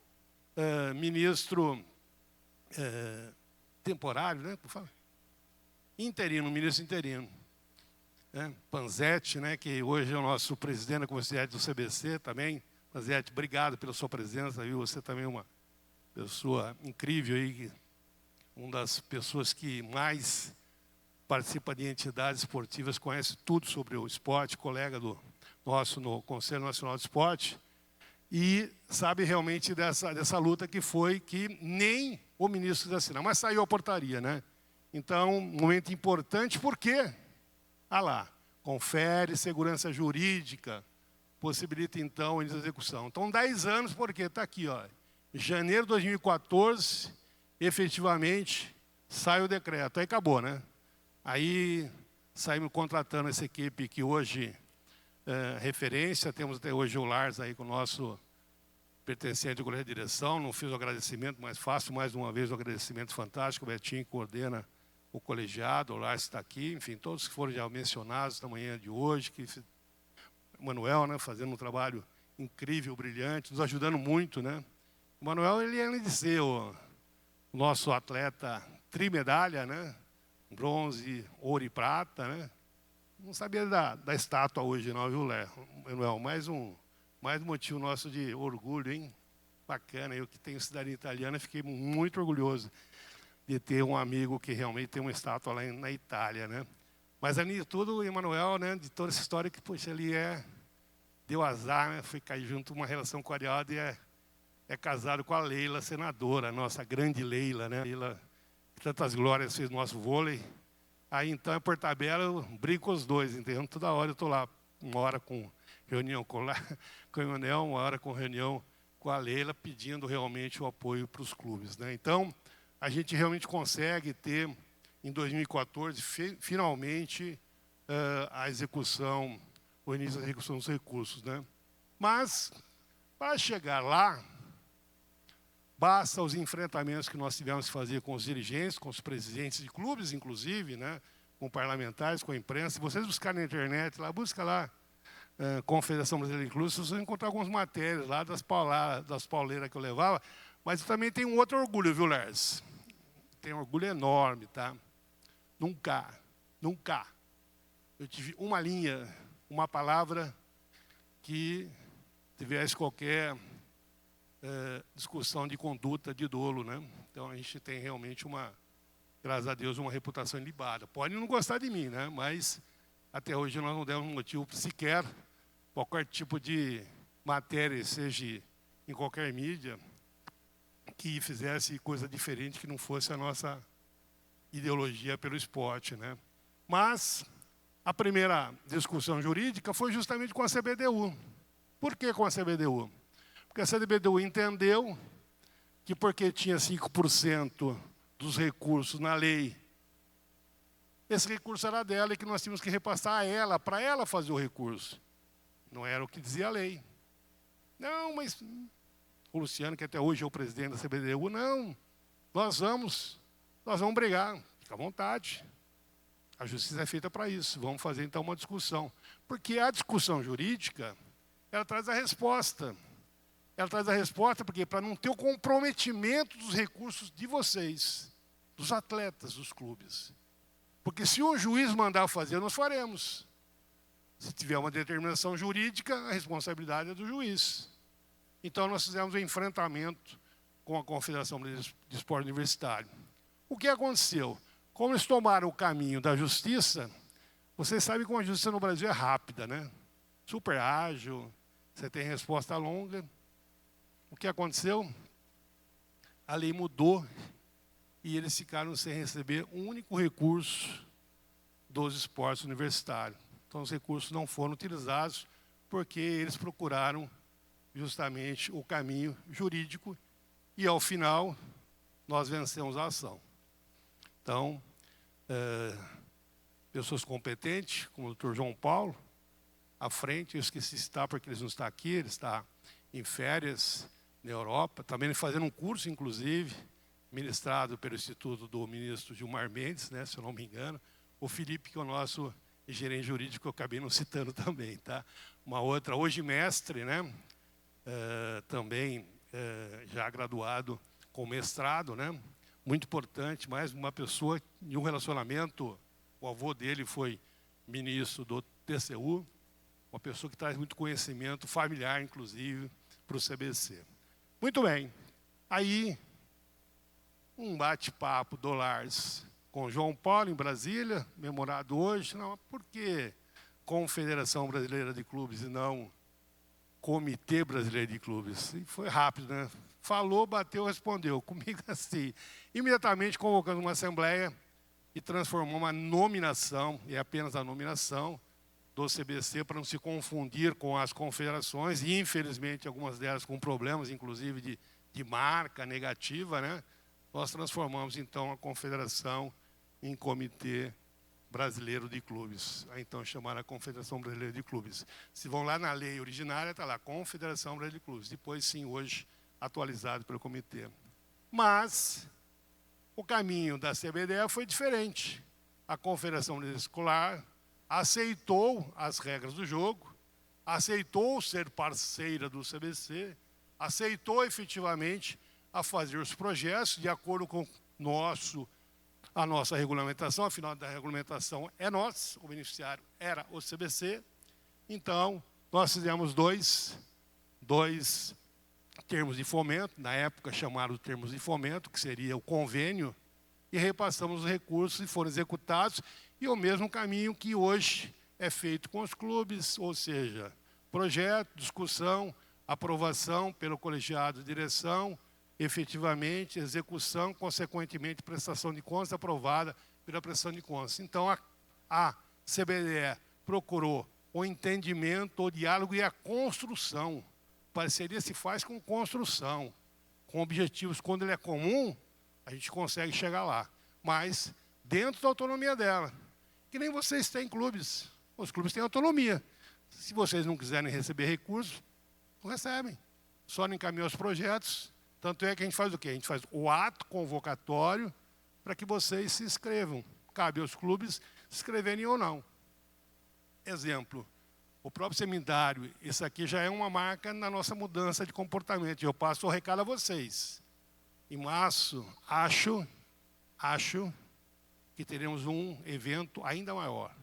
ministro temporário, né? Interino, ministro interino. Panzetti, né, que hoje é o nosso presidente da Conselhia do CBC também. Panzetti, obrigado pela sua presença, viu? Você também é uma pessoa incrível aí, uma das pessoas que mais participa de entidades esportivas, conhece tudo sobre o esporte, colega nosso no Conselho Nacional de Esporte, e sabe realmente dessa luta que foi que nem o ministro quis assinar, mas saiu a portaria, né? Então, um momento importante, por quê? Lá, confere segurança jurídica, possibilita então a execução. Então, 10 anos, por quê? Está aqui, ó. Em janeiro de 2014, efetivamente, sai o decreto. Aí acabou, né? Aí saímos contratando essa equipe que hoje é referência. Temos até hoje o Lars aí com o nosso pertencente ao colégio de direção. Não fiz o agradecimento, mas faço mais uma vez o agradecimento fantástico. O Betinho coordena o colegiado, o Lars está aqui, enfim, todos que foram já mencionados na manhã de hoje, o Manuel, né, fazendo um trabalho incrível, brilhante, nos ajudando muito, né? O Manuel, ele além de ser o nosso atleta trimedalha, né? Bronze, ouro e prata, né? Não sabia da estátua hoje não, viu, Manuel? Mais um motivo nosso de orgulho, hein? Bacana, eu que tenho cidadania italiana, fiquei muito orgulhoso de ter um amigo que realmente tem uma estátua lá na Itália, né? Mas, além de tudo, o Emanuel, né, de toda essa história que, poxa, ele deu azar, né? Foi cair junto uma relação com a Arialda e é casado com a Leila, senadora, a nossa grande Leila, né? Leila, que tantas glórias fez no nosso vôlei. Aí, então, por tabela, eu brigo com os dois, entendeu? Toda hora eu estou lá, uma hora com reunião com o Emanuel, uma hora com reunião com a Leila, pedindo realmente o apoio para os clubes, né? Então, a gente realmente consegue ter, em 2014, finalmente, a execução, o início da execução dos recursos, né? Mas, para chegar lá, basta os enfrentamentos que nós tivemos que fazer com os dirigentes, com os presidentes de clubes, inclusive, né? Com parlamentares, com a imprensa. Se vocês buscarem na internet, busca lá, Confederação Brasileira de Clubes, vocês vão encontrar algumas matérias lá das pauleiras que eu levava. Mas eu também tenho um outro orgulho, viu, Lars? Tenho um orgulho enorme, tá? Nunca eu tive uma linha, uma palavra que tivesse qualquer discussão de conduta de dolo, né? Então a gente tem realmente graças a Deus, uma reputação ilibada. Pode não gostar de mim, né? Mas até hoje nós não demos motivo sequer qualquer tipo de matéria, seja em qualquer mídia, que fizesse coisa diferente que não fosse a nossa ideologia pelo esporte, né? Mas a primeira discussão jurídica foi justamente com a CBDU. Por que com a CBDU? Porque a CBDU entendeu que porque tinha 5% dos recursos na lei, esse recurso era dela e que nós tínhamos que repassar a ela, para ela fazer o recurso. Não era o que dizia a lei. Não, mas o Luciano, que até hoje é o presidente da CBDU, não, nós vamos brigar, fica à vontade. A justiça é feita para isso, vamos fazer então uma discussão. Porque a discussão jurídica, ela traz a resposta. Ela traz a resposta porque para não ter o comprometimento dos recursos de vocês, dos atletas, dos clubes. Porque se o juiz mandar fazer, nós faremos. Se tiver uma determinação jurídica, a responsabilidade é do juiz. Então, nós fizemos um enfrentamento com a Confederação Brasileira de Esporte Universitário. O que aconteceu? Como eles tomaram o caminho da justiça, vocês sabem como a justiça no Brasil é rápida, né? Super ágil, você tem resposta longa. O que aconteceu? A lei mudou e eles ficaram sem receber um único recurso dos esportes universitários. Então, os recursos não foram utilizados porque eles procuraram justamente o caminho jurídico e, ao final, nós vencemos a ação. Então, pessoas competentes, como o Dr. João Paulo, à frente, eu esqueci de citar porque ele não está aqui, ele está em férias na Europa, também fazendo um curso, inclusive, ministrado pelo Instituto do ministro Gilmar Mendes, né, se eu não me engano. O Felipe, que é o nosso gerente jurídico, eu acabei não citando também. Tá? Uma outra, hoje mestre, né, também já graduado com mestrado, né, muito importante, mais uma pessoa de um relacionamento, o avô dele foi ministro do TCU, uma pessoa que traz muito conhecimento familiar, inclusive, para o CBC. Muito bem. Aí, um bate-papo do Lars com João Paulo, em Brasília, memorado hoje. Não, por que Confederação Brasileira de Clubes e não Comitê Brasileiro de Clubes? E foi rápido, né? Falou, bateu, respondeu. Comigo assim. Imediatamente convocamos uma assembleia e transformou uma nominação, e apenas a nominação, do CBC para não se confundir com as confederações, e infelizmente algumas delas com problemas, inclusive de marca negativa, né? Nós transformamos então a confederação em Comitê Brasileiro de Clubes, a então chamada Confederação Brasileira de Clubes. Se vão lá na lei originária, está lá, Confederação Brasileira de Clubes, depois sim, hoje, atualizado pelo comitê. Mas o caminho da CBDE foi diferente. A Confederação Brasileira Escolar aceitou as regras do jogo, aceitou ser parceira do CBC, aceitou efetivamente a fazer os projetos de acordo com a nossa regulamentação, afinal a regulamentação é nossa, o beneficiário era o CBC. Então, nós fizemos dois termos de fomento, na época chamaram de termos de fomento, que seria o convênio, e repassamos os recursos e foram executados, e o mesmo caminho que hoje é feito com os clubes, ou seja, projeto, discussão, aprovação pelo colegiado de direção, efetivamente, execução, consequentemente, prestação de contas aprovada pela prestação de contas. Então, a CBDE procurou o entendimento, o diálogo e a construção. Parceria se faz com construção, com objetivos. Quando ele é comum, a gente consegue chegar lá, mas dentro da autonomia dela. Que nem vocês têm clubes. Os clubes têm autonomia. Se vocês não quiserem receber recursos, não recebem. Só não encaminham os projetos. Tanto é que a gente faz o quê? A gente faz o ato convocatório para que vocês se inscrevam. Cabe aos clubes se inscreverem ou não. Exemplo, o próprio seminário, isso aqui já é uma marca na nossa mudança de comportamento. Eu passo o recado a vocês. Em março, acho que teremos um evento ainda maior.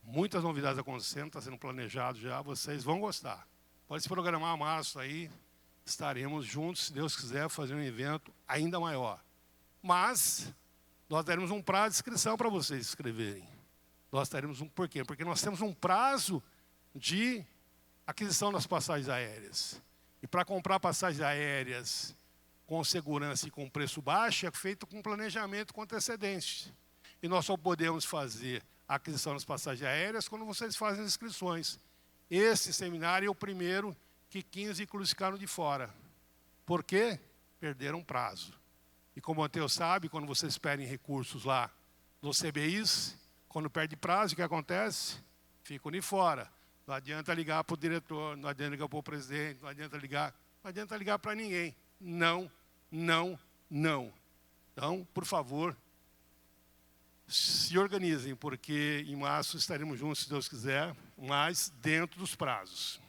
Muitas novidades acontecendo, está sendo planejado já, vocês vão gostar. Pode se programar março aí, estaremos juntos, se Deus quiser, fazendo um evento ainda maior. Mas nós daremos um prazo de inscrição para vocês se inscreverem. Nós teremos por quê? Porque nós temos um prazo de aquisição das passagens aéreas. E para comprar passagens aéreas com segurança e com preço baixo, é feito com planejamento com antecedência. E nós só podemos fazer a aquisição das passagens aéreas quando vocês fazem as inscrições. Esse seminário é o primeiro que 15 clubes ficaram de fora. Por quê? Perderam prazo. E como o Matheus sabe, quando vocês pedem recursos lá nos CBIs, quando perde prazo, o que acontece? Ficam de fora. Não adianta ligar para o diretor, não adianta ligar para o presidente, não adianta ligar para ninguém. Não. Então, por favor, se organizem, porque em março estaremos juntos, se Deus quiser, mas dentro dos prazos.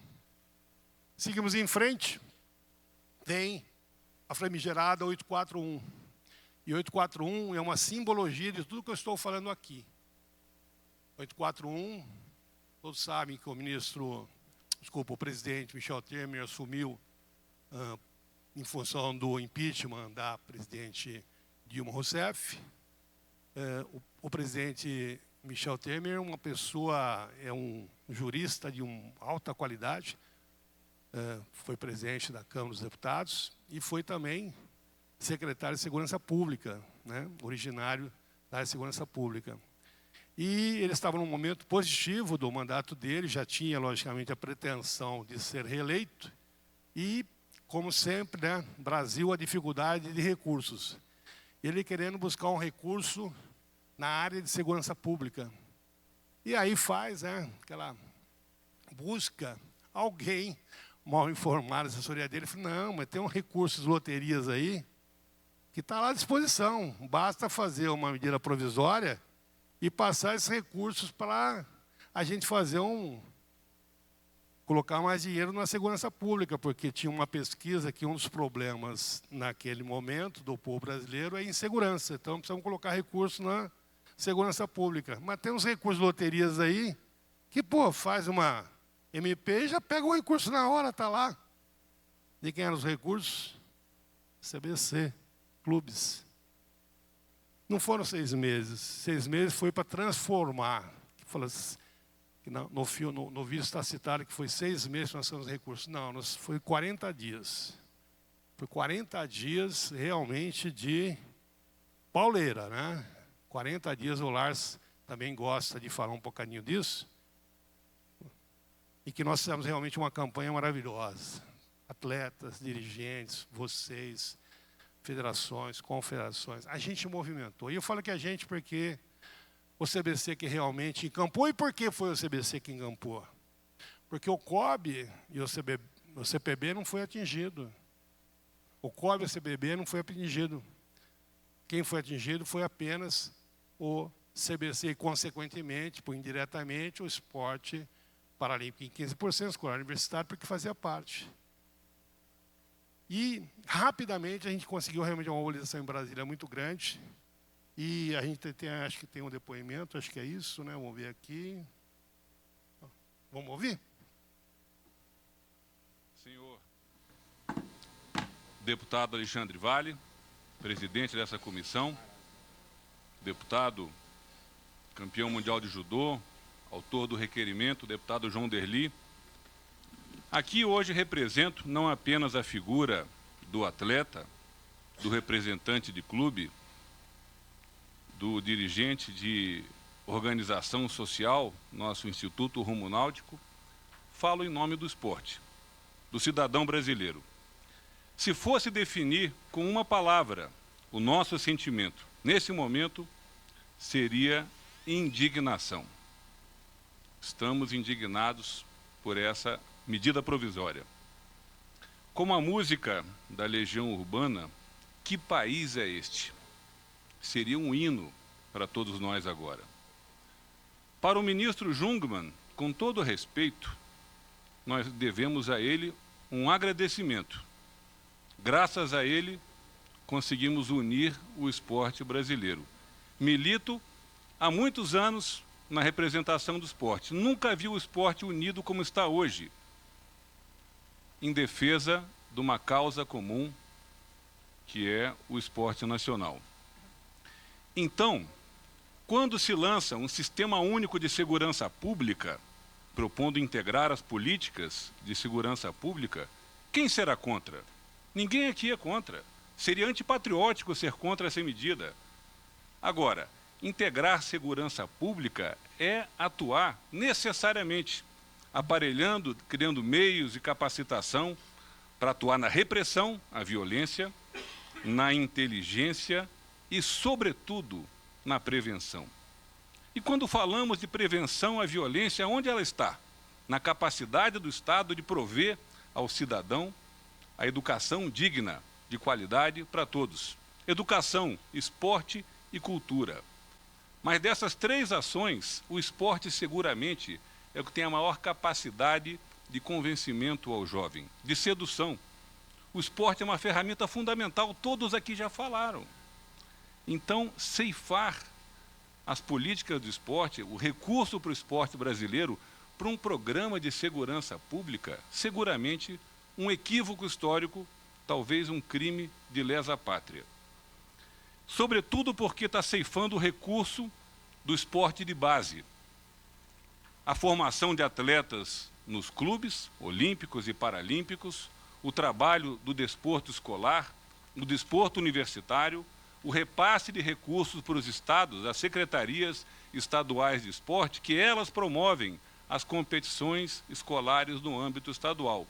Seguimos em frente, tem a famigerada 841. E 841 é uma simbologia de tudo que eu estou falando aqui. 841, todos sabem que o presidente Michel Temer assumiu em função do impeachment da presidente Dilma Rousseff. O presidente Michel Temer é um jurista de alta qualidade, foi presidente da Câmara dos Deputados e foi também secretário de Segurança Pública, né, originário da Segurança Pública. E ele estava num momento positivo do mandato dele, já tinha, logicamente, a pretensão de ser reeleito. E, como sempre, né, Brasil, a dificuldade de recursos. Ele querendo buscar um recurso na área de segurança pública. E aí faz, né, aquela busca, alguém mal informado, a assessoria dele, falou, não, mas tem um recurso de loterias aí que está lá à disposição. Basta fazer uma medida provisória e passar esses recursos para a gente fazer colocar mais dinheiro na segurança pública, porque tinha uma pesquisa que um dos problemas naquele momento do povo brasileiro é a insegurança. Então, precisamos colocar recursos na segurança pública. Mas tem uns recursos de loterias aí que, pô, faz uma MP e já pega o recurso na hora, está lá. De quem eram os recursos? CBC, clubes. Não foram 6 meses. 6 meses foi para transformar. Que no vídeo está citado que foi 6 meses que nós temos recursos. Não, foi 40 dias. Foi 40 dias realmente de pauleira, né? 40 dias, o Lars também gosta de falar um pouquinho disso. E que nós fizemos realmente uma campanha maravilhosa. Atletas, dirigentes, vocês, federações, confederações. A gente movimentou. E eu falo que a gente porque o CBC que realmente encampou. E por que foi o CBC que encampou? Porque o COB e o CPB não foi atingido. O COB e o CBB não foi atingido. Quem foi atingido foi apenas o CBC e, consequentemente, por indiretamente, o esporte paralímpico em 15%, escolar universitário, porque fazia parte. E, rapidamente, a gente conseguiu realmente uma mobilização em Brasília muito grande. E a gente acho que tem um depoimento, acho que é isso, né? Vamos ver aqui. Vamos ouvir? Senhor deputado Alexandre Vale, presidente dessa comissão, deputado campeão mundial de judô, autor do requerimento, deputado João Derli. Aqui hoje represento não apenas a figura do atleta, do representante de clube, do dirigente de organização social, nosso Instituto Rumo Náutico, falo em nome do esporte, do cidadão brasileiro. Se fosse definir com uma palavra o nosso sentimento, nesse momento, seria indignação. Estamos indignados por essa medida provisória. Como a música da Legião Urbana, que país é este? Seria um hino para todos nós agora. Para o ministro Jungmann, com todo respeito, nós devemos a ele um agradecimento. Graças a ele, conseguimos unir o esporte brasileiro. Milito há muitos anos na representação do esporte. Nunca vi o esporte unido como está hoje, em defesa de uma causa comum, que é o esporte nacional. Então, quando se lança um sistema único de segurança pública, propondo integrar as políticas de segurança pública, quem será contra? Ninguém aqui é contra. Seria antipatriótico ser contra essa medida. Agora, integrar segurança pública é atuar necessariamente, aparelhando, criando meios e capacitação para atuar na repressão à violência, na inteligência e, sobretudo, na prevenção. E quando falamos de prevenção à violência, onde ela está? Na capacidade do Estado de prover ao cidadão a educação digna, de qualidade para todos. Educação, esporte e cultura. Mas dessas 3 ações, o esporte seguramente é o que tem a maior capacidade de convencimento ao jovem, de sedução. O esporte é uma ferramenta fundamental, todos aqui já falaram. Então, ceifar as políticas do esporte, o recurso para o esporte brasileiro, para um programa de segurança pública, seguramente um equívoco histórico, talvez um crime de lesa pátria. Sobretudo porque está ceifando o recurso do esporte de base. A formação de atletas nos clubes olímpicos e paralímpicos, o trabalho do desporto escolar, o desporto universitário, o repasse de recursos para os estados, as secretarias estaduais de esporte, que elas promovem as competições escolares no âmbito estadual.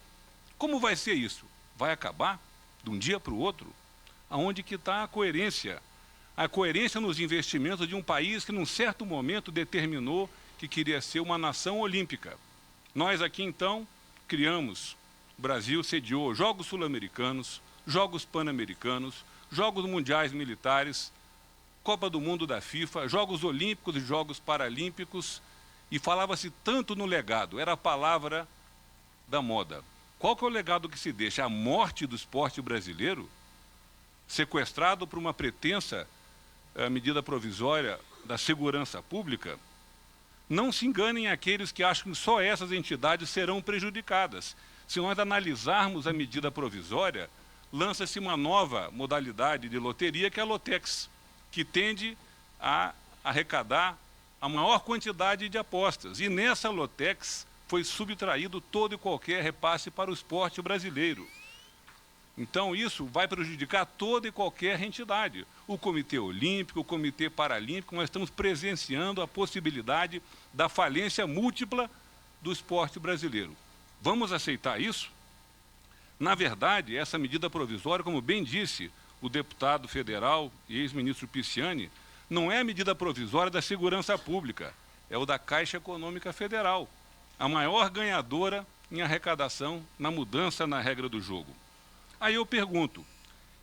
Como vai ser isso? Vai acabar de um dia para o outro? Aonde que está a coerência? A coerência nos investimentos de um país que, num certo momento, determinou que queria ser uma nação olímpica. Nós aqui, então, criamos, o Brasil sediou Jogos Sul-Americanos, Jogos Pan-Americanos, Jogos Mundiais Militares, Copa do Mundo da FIFA, Jogos Olímpicos e Jogos Paralímpicos, e falava-se tanto no legado, era a palavra da moda. Qual que é o legado que se deixa? A morte do esporte brasileiro, sequestrado por uma pretensa medida provisória da segurança pública? Não se enganem aqueles que acham que só essas entidades serão prejudicadas. Se nós analisarmos a medida provisória, lança-se uma nova modalidade de loteria, que é a Lotex, que tende a arrecadar a maior quantidade de apostas. E nessa Lotex foi subtraído todo e qualquer repasse para o esporte brasileiro. Então isso vai prejudicar toda e qualquer entidade. O Comitê Olímpico, o Comitê Paralímpico, nós estamos presenciando a possibilidade da falência múltipla do esporte brasileiro. Vamos aceitar isso? Na verdade, essa medida provisória, como bem disse o deputado federal e ex-ministro Pisciani, não é a medida provisória da segurança pública, é o da Caixa Econômica Federal, a maior ganhadora em arrecadação na mudança na regra do jogo. Aí eu pergunto,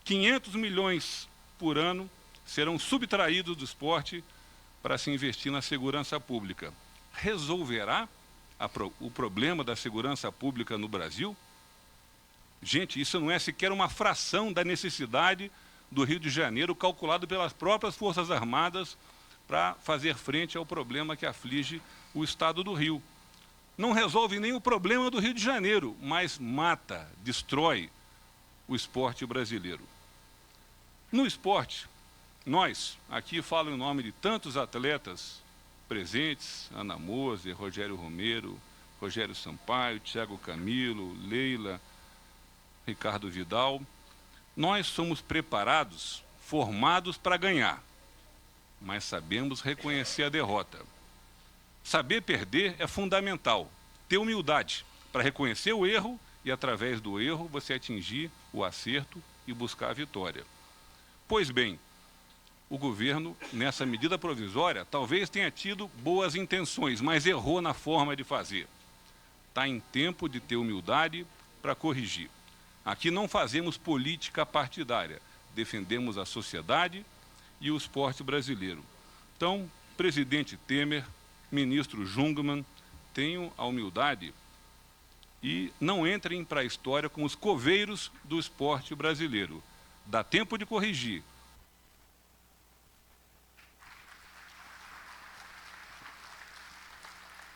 500 milhões por ano serão subtraídos do esporte para se investir na segurança pública. Resolverá o problema da segurança pública no Brasil? Gente, isso não é sequer uma fração da necessidade do Rio de Janeiro, calculado pelas próprias Forças Armadas para fazer frente ao problema que aflige o estado do Rio. Não resolve nem o problema do Rio de Janeiro, mas mata, destrói o esporte brasileiro. No esporte, nós, aqui falo em nome de tantos atletas presentes, Ana Moser, Rogério Romero, Rogério Sampaio, Thiago Camilo, Leila, Ricardo Vidal, nós somos preparados, formados para ganhar, mas sabemos reconhecer a derrota. Saber perder é fundamental, ter humildade para reconhecer o erro e, através do erro, você atingir o acerto e buscar a vitória. Pois bem, o governo, nessa medida provisória, talvez tenha tido boas intenções, mas errou na forma de fazer. Está em tempo de ter humildade para corrigir. Aqui não fazemos política partidária, defendemos a sociedade e o esporte brasileiro. Então, presidente Temer, ministro Jungmann, tenham a humildade e não entrem para a história como os coveiros do esporte brasileiro. Dá tempo de corrigir.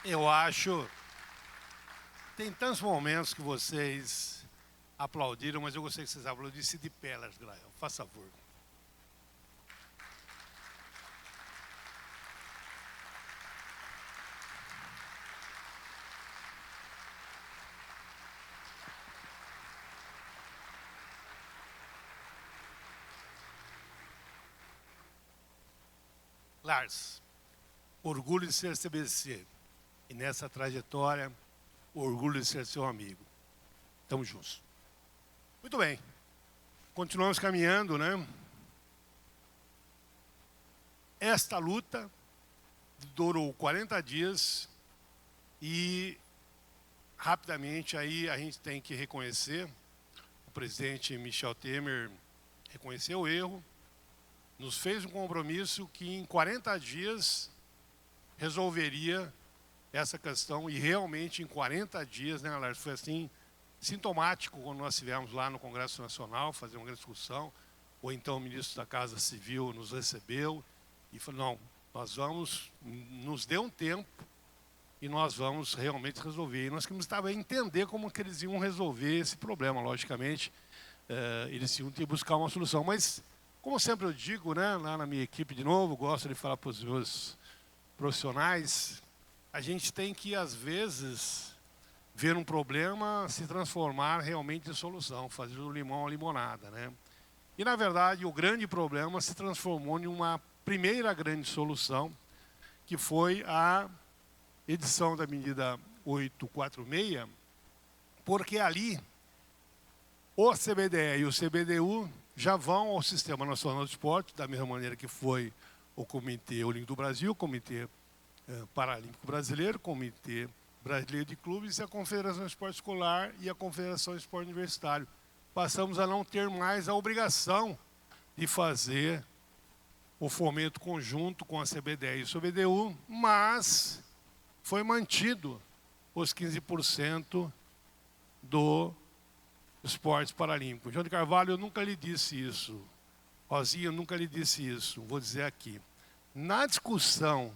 Eu acho... Tem tantos momentos que vocês aplaudiram, mas eu gostaria que vocês aplaudissem de pé, Lars Grael. Faça favor. Lars, orgulho de ser CBC. E nessa trajetória, orgulho de ser seu amigo. Estamos juntos. Muito bem. Continuamos caminhando, né? Esta luta durou 40 dias e, rapidamente, aí a gente tem que reconhecer, o presidente Michel Temer reconheceu o erro, nos fez um compromisso que em 40 dias resolveria essa questão, e realmente em 40 dias, né, Lars, foi assim, sintomático quando nós estivemos lá no Congresso Nacional, fazer uma grande discussão, ou então o ministro da Casa Civil nos recebeu e falou, não, nós vamos, nos dê um tempo e nós vamos realmente resolver. E nós queríamos entender como que eles iam resolver esse problema, logicamente, eles iam ter que buscar uma solução, mas como sempre eu digo, né, lá na minha equipe de novo, gosto de falar para os meus profissionais, a gente tem que, às vezes, ver um problema se transformar realmente em solução, fazer do limão a limonada, né? E, na verdade, o grande problema se transformou em uma primeira grande solução, que foi a edição da medida 846, porque ali o CBDE e o CBDU já vão ao Sistema Nacional de Esporte, da mesma maneira que foi o Comitê Olímpico do Brasil, o Comitê Paralímpico Brasileiro, o Comitê Brasileiro de Clubes, e a Confederação de Esporte Escolar e a Confederação de Esporte Universitário. Passamos a não ter mais a obrigação de fazer o fomento conjunto com a CBDE e o CBDU, mas foi mantido os 15% do esportes paralímpicos. João de Carvalho, eu nunca lhe disse isso. Rosinha, eu nunca lhe disse isso. Vou dizer aqui. Na discussão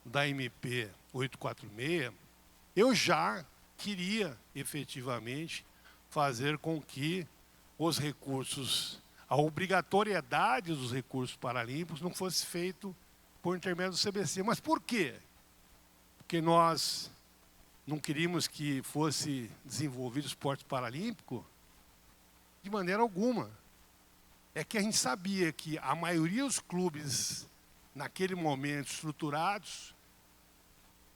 da MP 846, eu já queria efetivamente fazer com que os recursos, a obrigatoriedade dos recursos paralímpicos não fosse feito por intermédio do CBC. Mas por quê? Porque nós não queríamos que fosse desenvolvido o esporte paralímpico? De maneira alguma. É que a gente sabia que a maioria dos clubes, naquele momento, estruturados,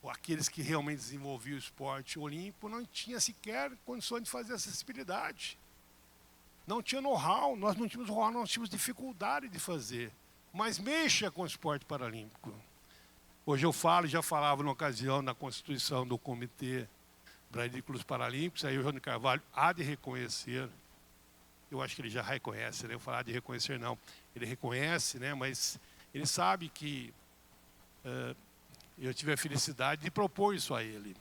ou aqueles que realmente desenvolviam o esporte olímpico, não tinha sequer condições de fazer acessibilidade. Não tinha know-how, nós não tínhamos know-how, nós tínhamos dificuldade de fazer. Mas mexa com o esporte paralímpico. Hoje eu falo, já falava na ocasião da constituição do Comitê Brasileiro de Clubes Paralímpicos, aí o João de Carvalho há de reconhecer, eu acho que ele já reconhece, né? Eu falar de reconhecer não, ele reconhece, né? Mas ele sabe que eu tive a felicidade de propor isso a ele.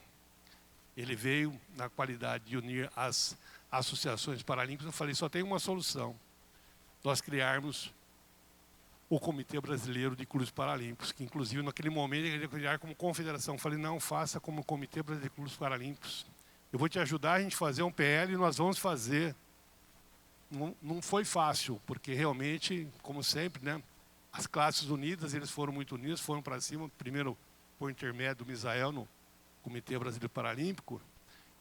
Ele veio na qualidade de unir as associações paralímpicas. Eu falei, só tem uma solução, nós criarmos o Comitê Brasileiro de Clubes Paralímpicos, que inclusive naquele momento ele queria criar como confederação. Eu falei, não, faça como Comitê Brasileiro de Clubes Paralímpicos. Eu vou te ajudar a gente fazer um PL e nós vamos fazer. Não foi fácil, porque realmente, como sempre, né, as classes unidas, eles foram muito unidos, foram para cima, primeiro por intermédio do Misael no Comitê Brasileiro Paralímpico.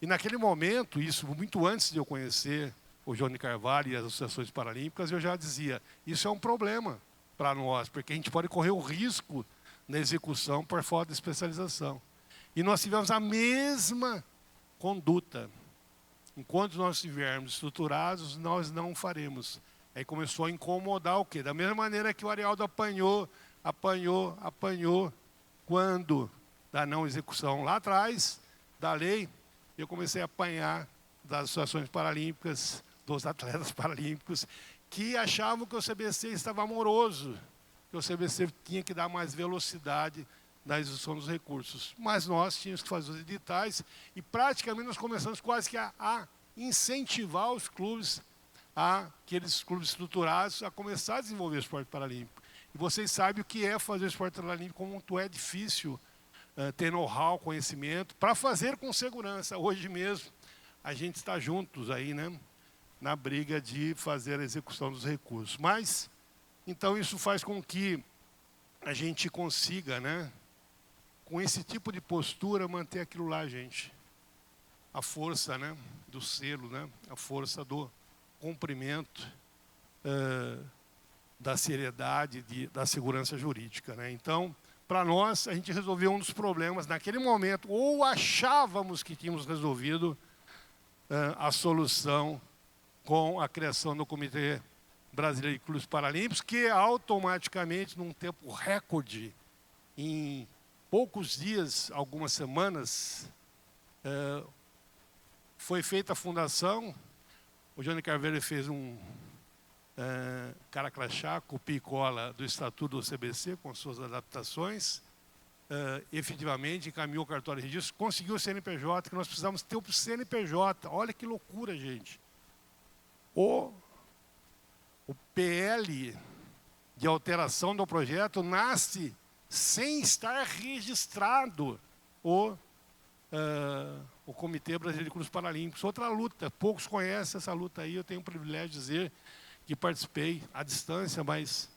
E naquele momento, isso muito antes de eu conhecer o João de Carvalho e as associações paralímpicas, eu já dizia, isso é um problema para nós, porque a gente pode correr o risco na execução por falta de especialização. E nós tivemos a mesma conduta. Enquanto nós estivermos estruturados, nós não faremos. Aí começou a incomodar o quê? Da mesma maneira que o Arialdo apanhou, quando da não execução lá atrás da lei, eu comecei a apanhar das associações paralímpicas, dos atletas paralímpicos, que achavam que o CBC estava moroso, que o CBC tinha que dar mais velocidade na execução dos recursos. Mas nós tínhamos que fazer os editais e praticamente nós começamos quase que a incentivar os clubes, aqueles clubes estruturados, a começar a desenvolver o esporte paralímpico. E vocês sabem o que é fazer o esporte paralímpico, como é difícil ter know-how, conhecimento, para fazer com segurança. Hoje mesmo, a gente está juntos aí, né, na briga de fazer a execução dos recursos. Mas, então, isso faz com que a gente consiga, né, com esse tipo de postura, manter aquilo lá, gente. A força, né, do selo, né, a força do cumprimento, da seriedade, da segurança jurídica, né. Então, para nós, a gente resolveu um dos problemas naquele momento, ou achávamos que tínhamos resolvido a solução com a criação do Comitê Brasileiro de Clubes Paralímpicos, que automaticamente, num tempo recorde, em poucos dias, algumas semanas, foi feita a fundação. O João de Carvalho fez um cara crachá, copia e cola do Estatuto do CBC, com suas adaptações. Efetivamente, encaminhou o cartório de registro, conseguiu o CNPJ, que nós precisamos ter o CNPJ. Olha que loucura, gente. O PL de alteração do projeto nasce sem estar registrado o Comitê Brasileiro de Clubes Paralímpicos. Outra luta, poucos conhecem essa luta aí, eu tenho o privilégio de dizer que participei à distância, mas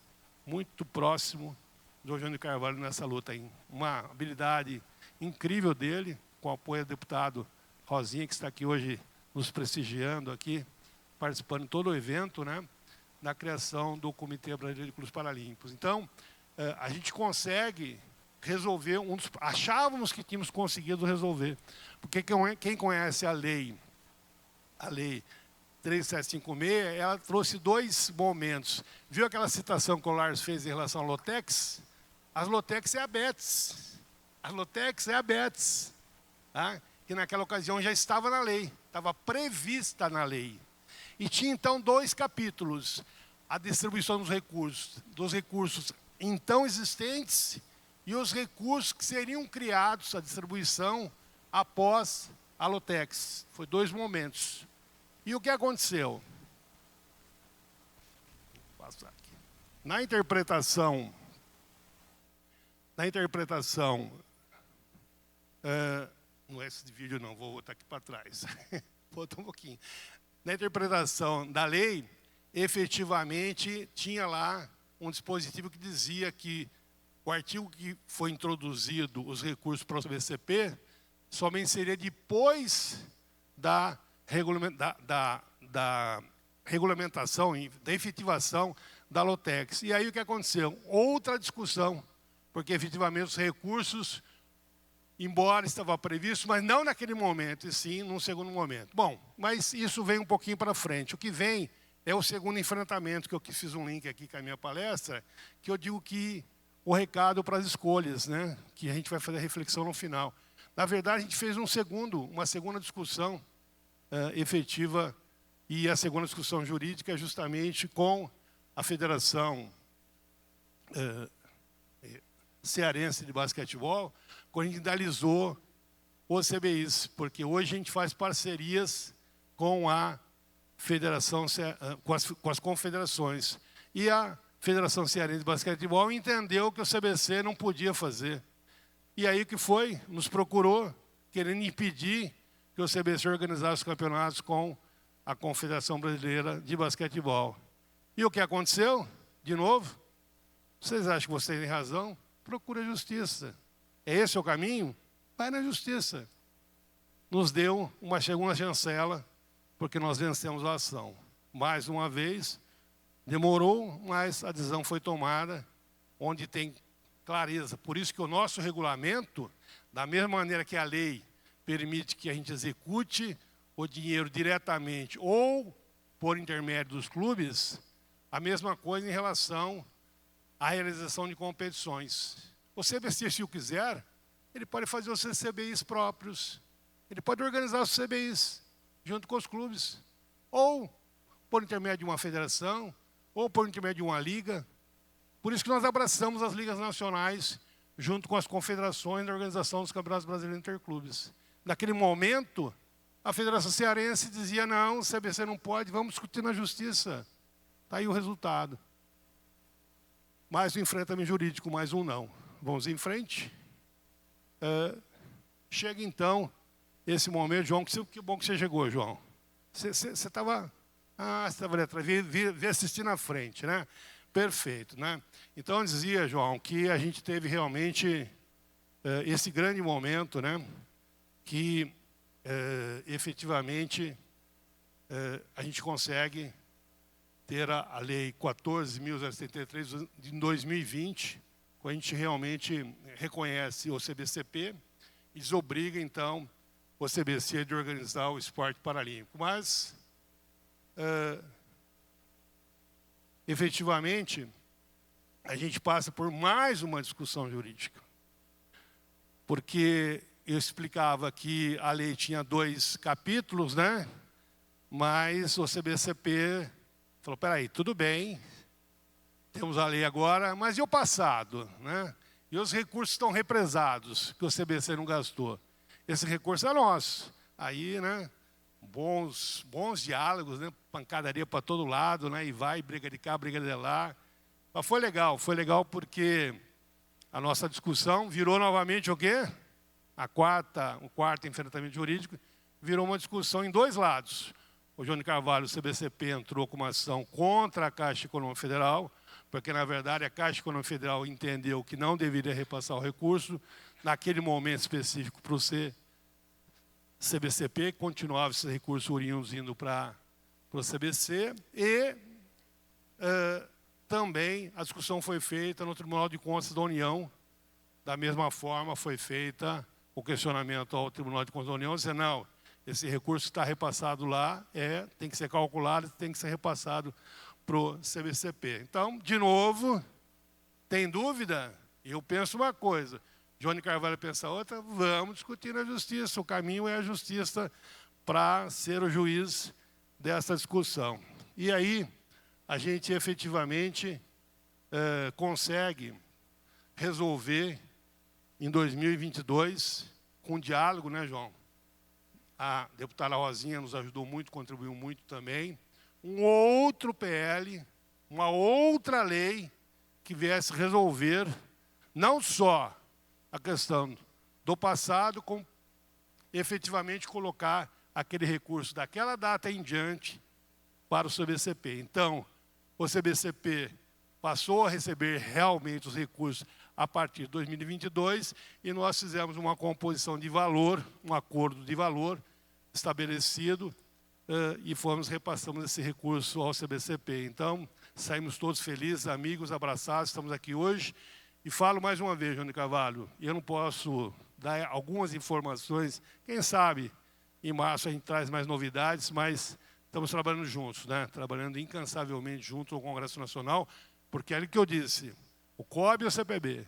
muito próximo do João de Carvalho nessa luta aí. Uma habilidade incrível dele, com o apoio do deputado Rosinha, que está aqui hoje nos prestigiando aqui, participando de todo o evento, né, na criação do Comitê Brasileiro de Clubes Paralímpicos. Então, a gente consegue resolver, achávamos que tínhamos conseguido resolver. Porque quem conhece a lei 3756, ela trouxe dois momentos. Viu aquela citação que o Lars fez em relação à Lotex? As Lotex é a Betts. As Lotex é a Betts. Tá? Que naquela ocasião já estava na lei, estava prevista na lei. E tinha então dois capítulos: a distribuição dos recursos então existentes e os recursos que seriam criados, a distribuição após a Lotex. Foi dois momentos. E o que aconteceu? Vou passar aqui. Na interpretação, não é esse vídeo não, vou botar aqui para trás. Vou botar um pouquinho. Na interpretação da lei, efetivamente, tinha lá um dispositivo que dizia que o artigo que foi introduzido, os recursos para o BCP, somente seria depois da regulamentação, da efetivação da Lotex. E aí o que aconteceu? Outra discussão, porque efetivamente os recursos, embora estava previsto, mas não naquele momento, e sim num segundo momento. Bom, mas isso vem um pouquinho para frente. O que vem é o segundo enfrentamento, que eu fiz um link aqui com a minha palestra, que eu digo que o recado para as escolhas, né, que a gente vai fazer a reflexão no final. Na verdade, a gente fez uma segunda discussão efetiva, e a segunda discussão jurídica justamente com a Federação Cearense de Basquetebol, quando a gente analisou os CBIs, porque hoje a gente faz parcerias com a Federação, com as confederações. E a Federação Cearense de Basquetebol entendeu que o CBC não podia fazer. E aí que foi, nos procurou, querendo impedir que o CBC organizasse os campeonatos com a Confederação Brasileira de Basquetebol. E o que aconteceu? De novo, vocês acham que vocês têm razão? Procura a justiça. É esse o caminho? Vai na justiça. Nos deu uma segunda chancela, porque nós vencemos a ação. Mais uma vez, demorou, mas a decisão foi tomada, onde tem clareza. Por isso que o nosso regulamento, da mesma maneira que a lei permite que a gente execute o dinheiro diretamente ou por intermédio dos clubes, a mesma coisa em relação à realização de competições. O CBC, se o quiser, ele pode fazer os CBIs próprios, ele pode organizar os CBIs junto com os clubes, ou por intermédio de uma federação, ou por intermédio de uma liga. Por isso que nós abraçamos as ligas nacionais, junto com as confederações da organização dos campeonatos brasileiros interclubes. Naquele momento, a Federação Cearense dizia, não, o CBC não pode, vamos discutir na justiça. Está aí o resultado. Mais um enfrentamento jurídico, mais um não. Vamos em frente. Chega então esse momento, João, que bom que você chegou, João. Você estava... você estava ali atrás, veio assistir na frente, né? Perfeito, né? Então, eu dizia, João, que a gente teve realmente esse grande momento, né? Que, efetivamente, a gente consegue ter a Lei 14.073 de 2020, quando a gente realmente reconhece o CBCP e desobriga, então, o CBC de organizar o esporte paralímpico. Mas, efetivamente, a gente passa por mais uma discussão jurídica. Porque eu explicava que a lei tinha 2 capítulos, né? Mas o CBCP falou, peraí, tudo bem, temos a lei agora, mas e o passado, né? E os recursos estão represados, que o CBC não gastou. Esse recurso é nosso. Aí, né? Bons diálogos, né? Pancadaria para todo lado, né? E vai, briga de cá, briga de lá. Mas foi legal porque a nossa discussão virou novamente o quê? O quarto enfrentamento jurídico virou uma discussão em 2 lados. O Johnny Carvalho, o CBCP, entrou com uma ação contra a Caixa Econômica Federal, porque, na verdade, a Caixa Econômica Federal entendeu que não deveria repassar o recurso, naquele momento específico para o CBCP, continuava esses recursos oriundos indo para o CBC, e também a discussão foi feita no Tribunal de Contas da União, Da mesma forma, foi feita o questionamento ao Tribunal de Contas da União, dizendo, não, esse recurso que está repassado lá tem que ser calculado, tem que ser repassado para o CBCP. Então, de novo, tem dúvida? Eu penso uma coisa, Johnny Carvalho pensa outra, vamos discutir na justiça. O caminho é a justiça para ser o juiz dessa discussão. E aí, a gente efetivamente consegue resolver em 2022, com diálogo, né, João? A deputada Rosinha nos ajudou muito, contribuiu muito também. Um outro PL, uma outra lei que viesse resolver não só a questão do passado, como efetivamente colocar aquele recurso daquela data em diante para o CBCP. Então, o CBCP passou a receber realmente os recursos a partir de 2022 e nós fizemos uma composição de valor, um acordo de valor estabelecido e repassamos esse recurso ao CBCP. Então, saímos todos felizes, amigos, abraçados, estamos aqui hoje. E falo mais uma vez, Johnny Carvalho, eu não posso dar algumas informações, quem sabe em março a gente traz mais novidades, mas estamos trabalhando juntos, né? Trabalhando incansavelmente junto ao Congresso Nacional, porque é o que eu disse, o COB e o CPB,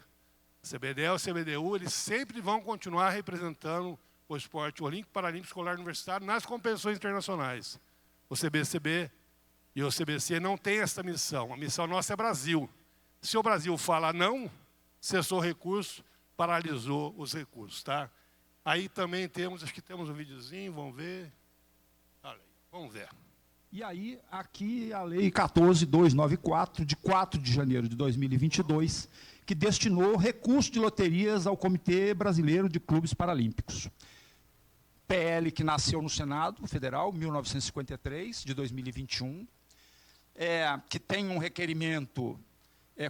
o CBDE e o CBDU, eles sempre vão continuar representando o esporte olímpico, paralímpico, escolar universitário nas competições internacionais. O CBCB e o CBC não têm essa missão, a missão nossa é Brasil. Se o Brasil fala não, cessou o recurso, paralisou os recursos, tá? Aí também temos, acho que temos um videozinho, vamos ver. Olha aí, vamos ver. E aí, aqui a Lei 14.294, de 4 de janeiro de 2022, que destinou recurso de loterias ao Comitê Brasileiro de Clubes Paralímpicos. PL que nasceu no Senado Federal, 1953, de 2021, que tem um requerimento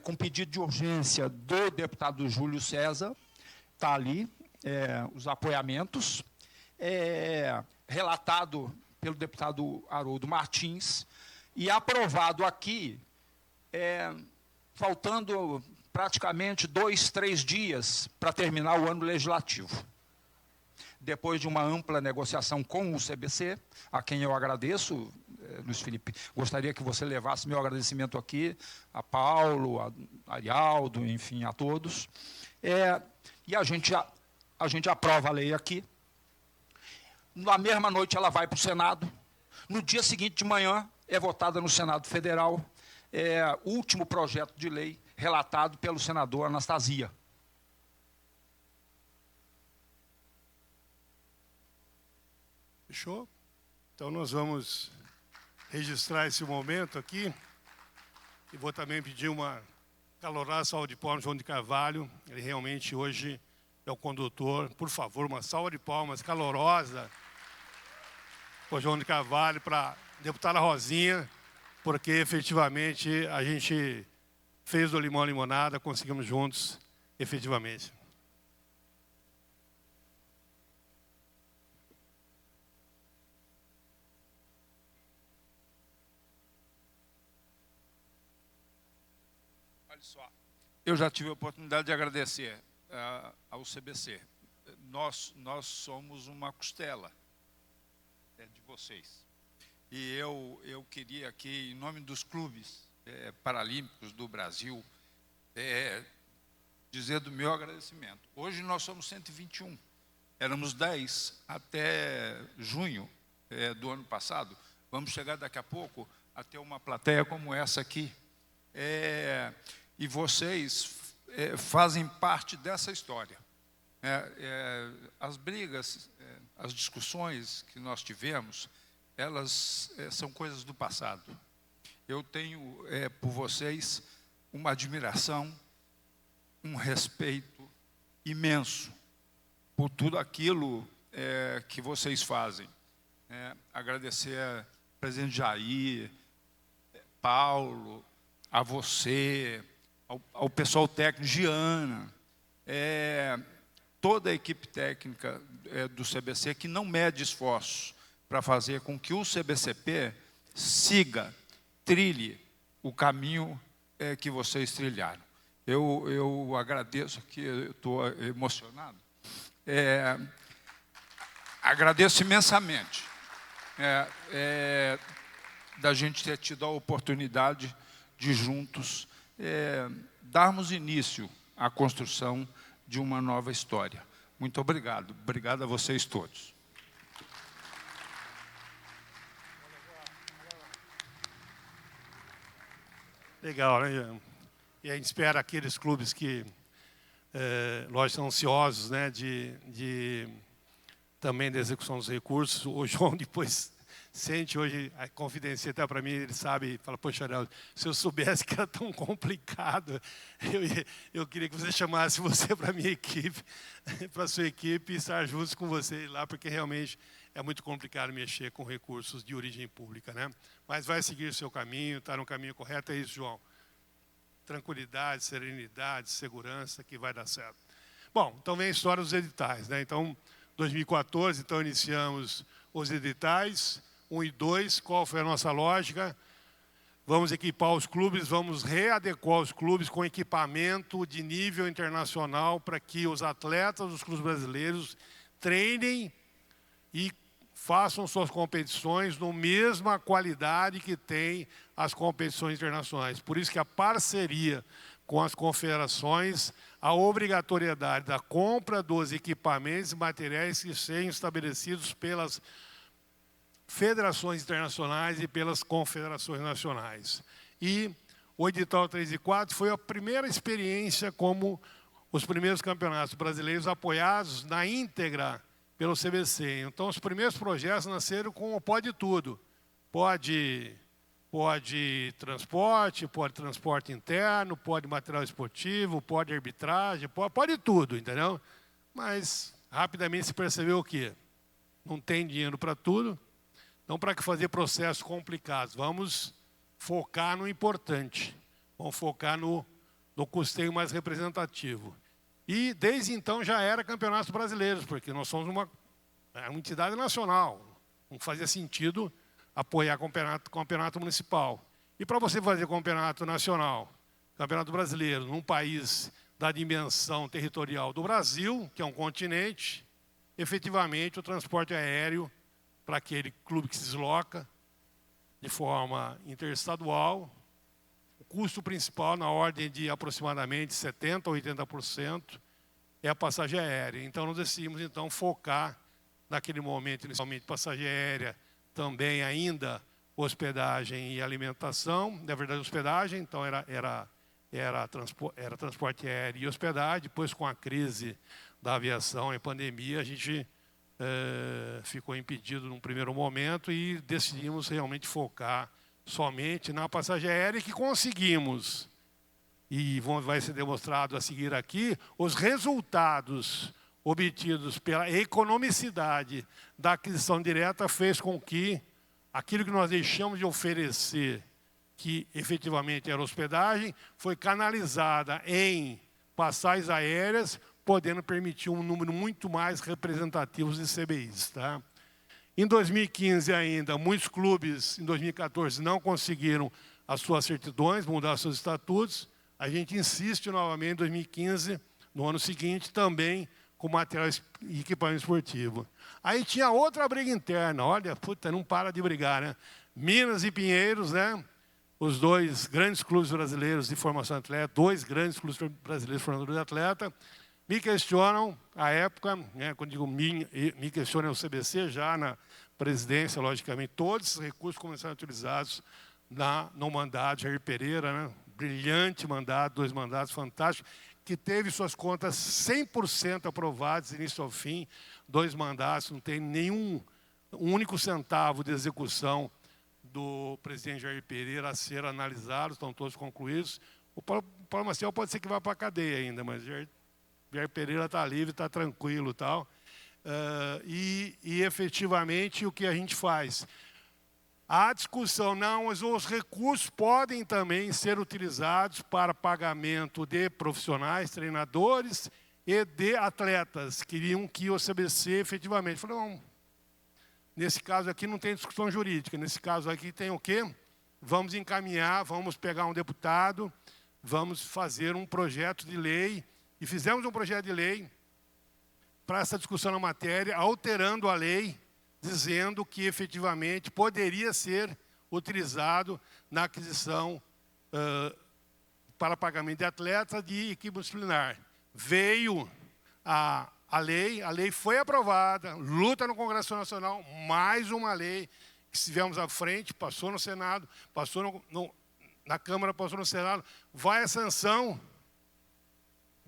com pedido de urgência do deputado Júlio César, está ali, os apoiamentos, relatado pelo deputado Haroldo Martins, e aprovado aqui, faltando praticamente 2, 3 dias para terminar o ano legislativo. Depois de uma ampla negociação com o CBC, a quem eu agradeço, Luiz Felipe, gostaria que você levasse meu agradecimento aqui, a Paulo, a Arialdo, enfim, a todos. E a gente aprova a lei aqui. Na mesma noite ela vai para o Senado. No dia seguinte de manhã é votada no Senado Federal. O último projeto de lei relatado pelo senador Anastasia. Fechou? Então nós vamos registrar esse momento aqui. E vou também pedir uma calorosa salva de palmas ao João de Carvalho. Ele realmente hoje é o condutor. Por favor, uma salva de palmas calorosa para o João de Carvalho, para a deputada Rosinha, porque efetivamente a gente fez do limão a limonada, conseguimos juntos, efetivamente. Olha só, eu já tive a oportunidade de agradecer ao CBC. Nós somos uma costela de vocês. E eu queria aqui, em nome dos clubes paralímpicos do Brasil, dizer do meu agradecimento. Hoje nós somos 121. Éramos 10 até junho do ano passado. Vamos chegar daqui a pouco a ter uma plateia como essa aqui. E vocês fazem parte dessa história. As brigas, as discussões que nós tivemos, elas são coisas do passado. Eu tenho por vocês uma admiração, um respeito imenso por tudo aquilo que vocês fazem. Agradecer ao presidente Jair, Paulo, a você, ao pessoal técnico, Giana, toda a equipe técnica do CBC que não mede esforços para fazer com que o CBCP trilhe o caminho que vocês trilharam. Eu agradeço aqui, eu estou emocionado. Agradeço imensamente da gente ter tido a oportunidade de juntos darmos início à construção de uma nova história. Muito obrigado. Obrigado a vocês todos. Legal, né? E a gente espera aqueles clubes que, lógico, estão ansiosos, né, também da execução dos recursos. O João depois sente hoje, a confidência até para mim, ele sabe, fala, poxa, Arnaldo, se eu soubesse que era tão complicado, eu queria que você chamasse você para a minha equipe, para a sua equipe, e estar juntos com você lá, porque realmente é muito complicado mexer com recursos de origem pública, né? Mas vai seguir o seu caminho, está no caminho correto, é isso, João. Tranquilidade, serenidade, segurança, que vai dar certo. Bom, então vem a história dos editais, né? Então, 2014, então iniciamos os editais, 1 e 2, qual foi a nossa lógica? Vamos equipar os clubes, vamos readequar os clubes com equipamento de nível internacional para que os atletas dos clubes brasileiros treinem e façam suas competições na mesma qualidade que tem as competições internacionais. Por isso que a parceria com as confederações, a obrigatoriedade da compra dos equipamentos e materiais que sejam estabelecidos pelas federações internacionais e pelas confederações nacionais. E o edital 3 e 4 foi a primeira experiência como os primeiros campeonatos brasileiros apoiados na íntegra pelo CBC. Então, os primeiros projetos nasceram com o pode tudo. Pode transporte interno, pode material esportivo, pode arbitragem, pode tudo, entendeu? Mas, rapidamente se percebeu o quê? Não tem dinheiro para tudo. Então, para que fazer processos complicados? Vamos focar no importante. Vamos focar no custeio mais representativo. E, desde então, já era campeonatos brasileiros, porque nós somos uma entidade nacional. Não fazia sentido apoiar campeonato municipal. E para você fazer campeonato nacional, campeonato brasileiro, num país da dimensão territorial do Brasil, que é um continente, efetivamente o transporte aéreo para aquele clube que se desloca de forma interestadual, o custo principal, na ordem de aproximadamente 70% a 80%, é a passagem aérea. Então, nós decidimos, então, focar naquele momento, inicialmente, passagem aérea, também ainda hospedagem e alimentação, na verdade, hospedagem, então era transporte aéreo e hospedagem. Depois, com a crise da aviação e pandemia, a gente ficou impedido num primeiro momento e decidimos realmente focar somente na passagem aérea, que conseguimos. E vai ser demonstrado a seguir aqui, os resultados obtidos pela economicidade da aquisição direta fez com que aquilo que nós deixamos de oferecer, que efetivamente era hospedagem, foi canalizada em passagens aéreas, podendo permitir um número muito mais representativo de CBIs. Tá? Em 2015 ainda, muitos clubes, em 2014, não conseguiram as suas certidões, mudar seus estatutos. A gente insiste novamente em 2015, no ano seguinte, também com material e equipamento esportivo. Aí tinha outra briga interna, olha, puta, não para de brigar, né? Minas e Pinheiros, né? Os dois grandes clubes brasileiros de formação de atleta, dois grandes clubes brasileiros de formação de atleta, me questionam, à época, né, quando digo me questionam o CBC, já na presidência, logicamente, todos esses recursos começaram a ser utilizados no mandato de Jair Pereira, né? Brilhante mandato, 2 mandatos fantásticos, que teve suas contas 100% aprovadas, início ao fim, 2 mandatos, não tem nenhum único centavo de execução do presidente Jair Pereira a ser analisado, estão todos concluídos. O Paulo Maciel pode ser que vá para a cadeia ainda, mas Jair Pereira está livre, está tranquilo e tal. E efetivamente o que a gente faz? A discussão, não, mas os recursos podem também ser utilizados para pagamento de profissionais, treinadores e de atletas. Queriam que o CBC efetivamente... Falei, não, nesse caso aqui não tem discussão jurídica, nesse caso aqui tem o quê? Vamos encaminhar, vamos pegar um deputado, vamos fazer um projeto de lei, e fizemos um projeto de lei para essa discussão na matéria, alterando a lei, dizendo que efetivamente poderia ser utilizado na aquisição para pagamento de atletas de equipe disciplinar. Veio a lei foi aprovada, luta no Congresso Nacional, mais uma lei que estivemos à frente, passou no Senado, passou na Câmara, passou no Senado, vai a sanção.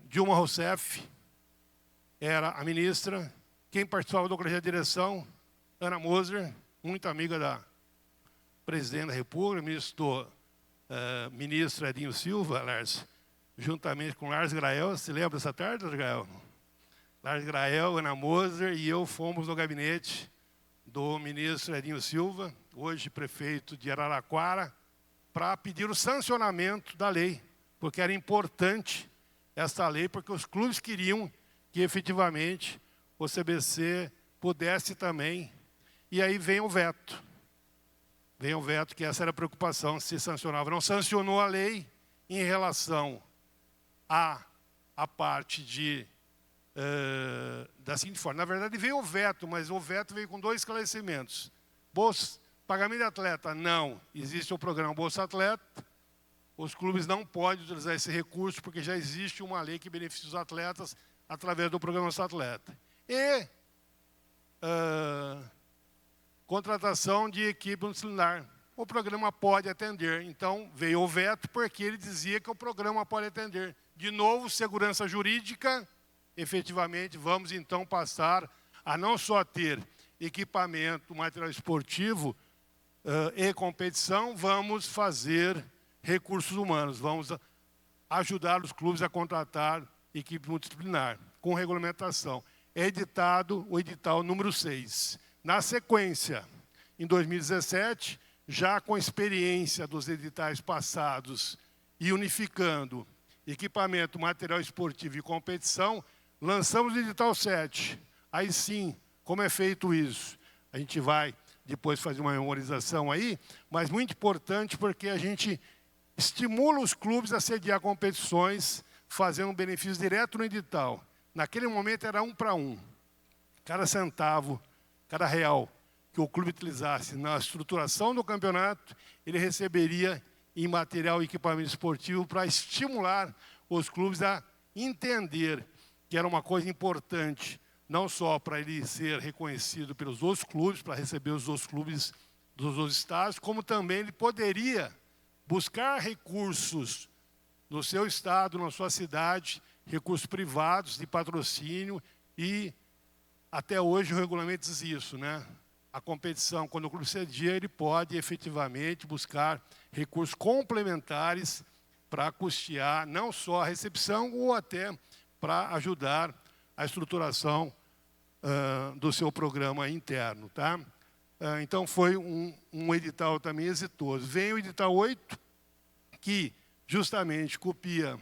Dilma Rousseff era a ministra, quem participava do Conselho de Direção, Ana Moser, muito amiga da presidente da República, ministro Edinho Silva, Lars, juntamente com Lars Grael. Se lembra dessa tarde, Lars Grael? Lars Grael, Ana Moser e eu fomos no gabinete do ministro Edinho Silva, hoje prefeito de Araraquara, para pedir o sancionamento da lei, porque era importante essa lei, porque os clubes queriam que efetivamente o CBC pudesse também. E aí vem o veto. Vem o veto, que essa era a preocupação, se sancionava. Não sancionou a lei em relação à parte da seguinte forma. Na verdade, veio o veto, mas o veto veio com 2 esclarecimentos. Pagamento de atleta, não. Existe o programa Bolsa Atleta. Os clubes não podem utilizar esse recurso, porque já existe uma lei que beneficia os atletas através do programa Bolsa Atleta. E contratação de equipe disciplinar. O programa pode atender. Então, veio o veto, porque ele dizia que o programa pode atender. De novo, segurança jurídica. Efetivamente, vamos então passar a não só ter equipamento, material esportivo e competição, vamos fazer recursos humanos, vamos ajudar os clubes a contratar equipe multidisciplinar, com regulamentação. É editado o edital número 6. Na sequência, em 2017, já com experiência dos editais passados e unificando equipamento, material esportivo e competição, lançamos o edital 7. Aí sim, como é feito isso? A gente vai depois fazer uma memorização aí, mas muito importante porque a gente estimula os clubes a sediar competições, fazendo um benefício direto no edital. Naquele momento era 1 para 1. Cada centavo, cada real que o clube utilizasse na estruturação do campeonato, ele receberia em material e equipamento esportivo para estimular os clubes a entender que era uma coisa importante, não só para ele ser reconhecido pelos outros clubes, para receber os outros clubes dos outros estados, como também ele poderia buscar recursos no seu estado, na sua cidade, recursos privados de patrocínio, e até hoje o regulamento diz isso, né? A competição, quando o clube cedia, ele pode efetivamente buscar recursos complementares para custear não só a recepção, ou até para ajudar a estruturação do seu programa interno. Tá? Então, foi um edital também exitoso. Vem o edital 8, que justamente copia,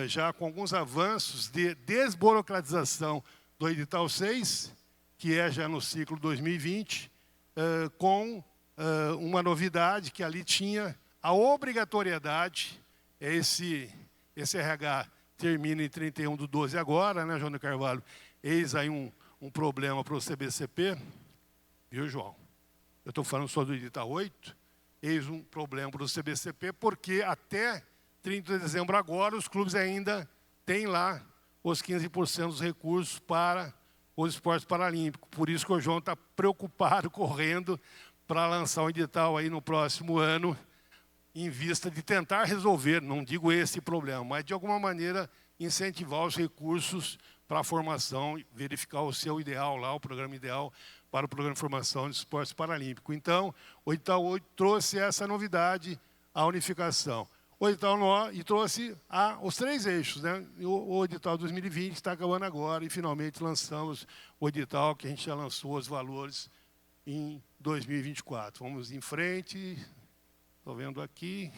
já com alguns avanços de desburocratização do edital 6, que é já no ciclo 2020, com uma novidade que ali tinha a obrigatoriedade, esse RH termina em 31/12 agora, né, João de Carvalho? Eis aí um problema para o CBCP, viu, João? Eu estou falando só do edital 8, eis um problema para o CBCP, porque até 30 de dezembro agora, os clubes ainda têm lá os 15% dos recursos para os esportes paralímpicos. Por isso que o João está preocupado, correndo, para lançar um edital aí no próximo ano, em vista de tentar resolver, não digo esse problema, mas de alguma maneira incentivar os recursos para a formação, verificar o seu ideal lá, o programa ideal para o programa de formação de esportes paralímpicos. Então, o edital 8 trouxe essa novidade, a unificação. O edital 9 trouxe os 3 eixos, né? O edital 2020 está acabando agora e finalmente lançamos o edital que a gente já lançou os valores em 2024. Vamos em frente. Estou vendo aqui.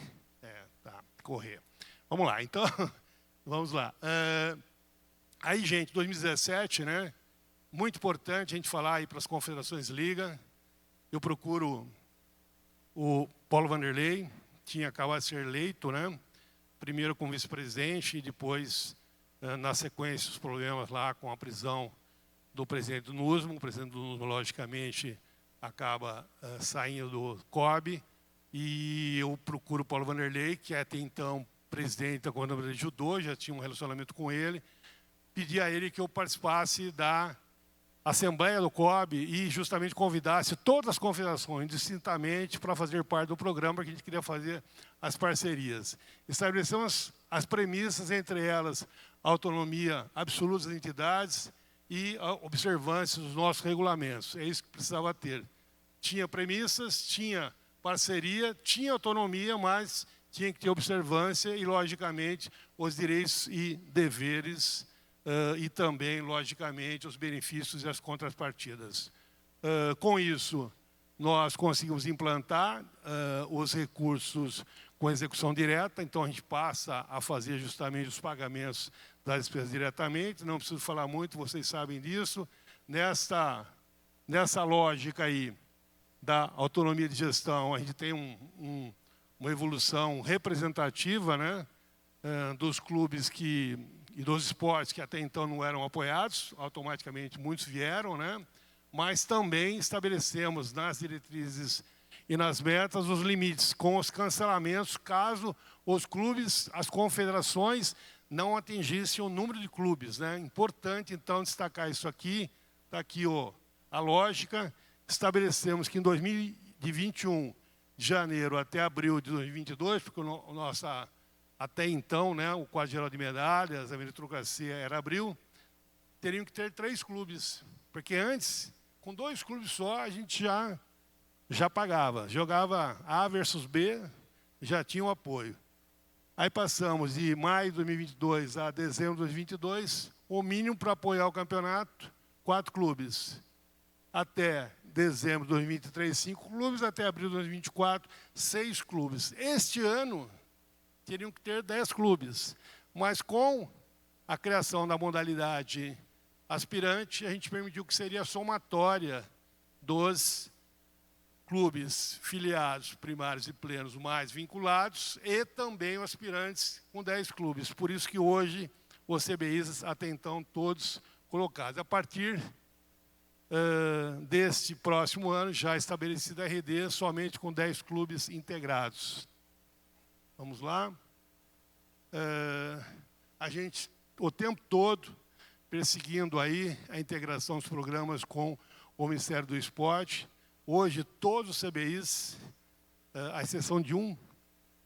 Tá, correr. Vamos lá, então, vamos lá. Aí, gente, 2017, né? Muito importante a gente falar aí para as confederações liga. Eu procuro o Paulo Vanderlei, tinha acabado de ser eleito, né? primeiro como vice-presidente e depois, na sequência, os problemas lá com a prisão do presidente do NUSMA. O presidente do NUSMA, logicamente, acaba saindo do COB, e eu procuro o Paulo Vanderlei, que é até então presidente da Coordenadora de Judô, já tinha um relacionamento com ele, pedi a ele que eu participasse da Assembleia do COB e justamente convidasse todas as confederações, distintamente, para fazer parte do programa, porque a gente queria fazer as parcerias. Estabelecemos as premissas, entre elas a autonomia absoluta das entidades e a observância dos nossos regulamentos. É isso que precisava ter. Tinha premissas, tinha parceria, tinha autonomia, mas tinha que ter observância e, logicamente, os direitos e deveres e também, logicamente, os benefícios e as contrapartidas. Com isso, nós conseguimos implantar os recursos com execução direta, então a gente passa a fazer justamente os pagamentos das despesas diretamente, não preciso falar muito, vocês sabem disso. Nessa lógica aí da autonomia de gestão, a gente tem uma evolução representativa, né, dos clubes e dos esportes que até então não eram apoiados, automaticamente muitos vieram, né, mas também estabelecemos nas diretrizes e nas metas os limites, com os cancelamentos, caso os clubes, as confederações, não atingissem o número de clubes, né. Importante, então, destacar isso aqui. Está aqui a lógica. Estabelecemos que em 2021, de janeiro até abril de 2022, porque até então, né, o quadro geral de medalhas, a meritocracia era abril, teriam que ter 3 clubes, porque antes, com 2 clubes só, a gente já pagava. Jogava A versus B, já tinha o apoio. Aí passamos de maio de 2022 a dezembro de 2022, o mínimo para apoiar o campeonato, 4 clubes. Até dezembro de 2023, 5 clubes, até abril de 2024, 6 clubes. Este ano, teriam que ter 10 clubes. Mas com a criação da modalidade aspirante, a gente permitiu que seria a somatória dos clubes filiados, primários e plenos mais vinculados, e também os aspirantes com 10 clubes. Por isso que hoje os CBIs, até então, todos colocados. A partir deste próximo ano, já estabelecida a RD, somente com 10 clubes integrados. Vamos lá. A gente, o tempo todo, perseguindo aí a integração dos programas com o Ministério do Esporte. Hoje, todos os CBIs, à exceção de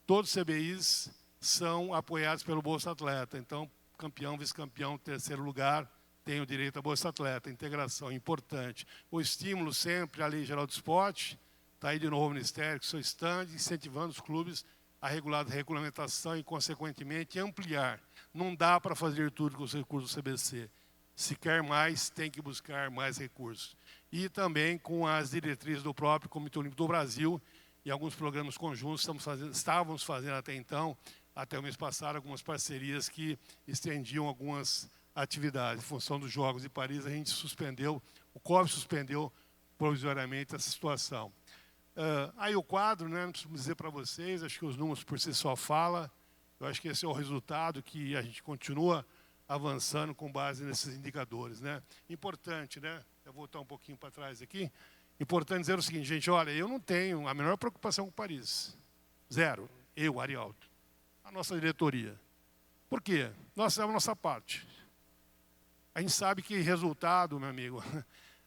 todos os CBIs são apoiados pelo Bolsa Atleta. Então, campeão, vice-campeão, terceiro lugar, tem o direito à Bolsa Atleta. Integração importante. O estímulo sempre à Lei Geral do Esporte. Está aí de novo o Ministério, com seu stand, incentivando os clubes a regulamentação e, consequentemente, ampliar. Não dá para fazer tudo com os recursos do CBC. Se quer mais, tem que buscar mais recursos. E também com as diretrizes do próprio Comitê Olímpico do Brasil e alguns programas conjuntos estávamos fazendo até então, até o mês passado, algumas parcerias que estendiam algumas atividades. Em função dos Jogos de Paris, a gente suspendeu, o COB suspendeu provisoriamente essa situação. Aí o quadro, né, não preciso dizer para vocês, acho que os números por si só falam. Eu acho que esse é o resultado que a gente continua avançando com base nesses indicadores, né? Importante, né? Eu vou voltar um pouquinho para trás aqui. Importante dizer o seguinte, gente, olha, eu não tenho a menor preocupação com Paris. Zero. Eu, Arialto. A nossa diretoria. Por quê? Nós fizemos a nossa parte. A gente sabe que resultado, meu amigo,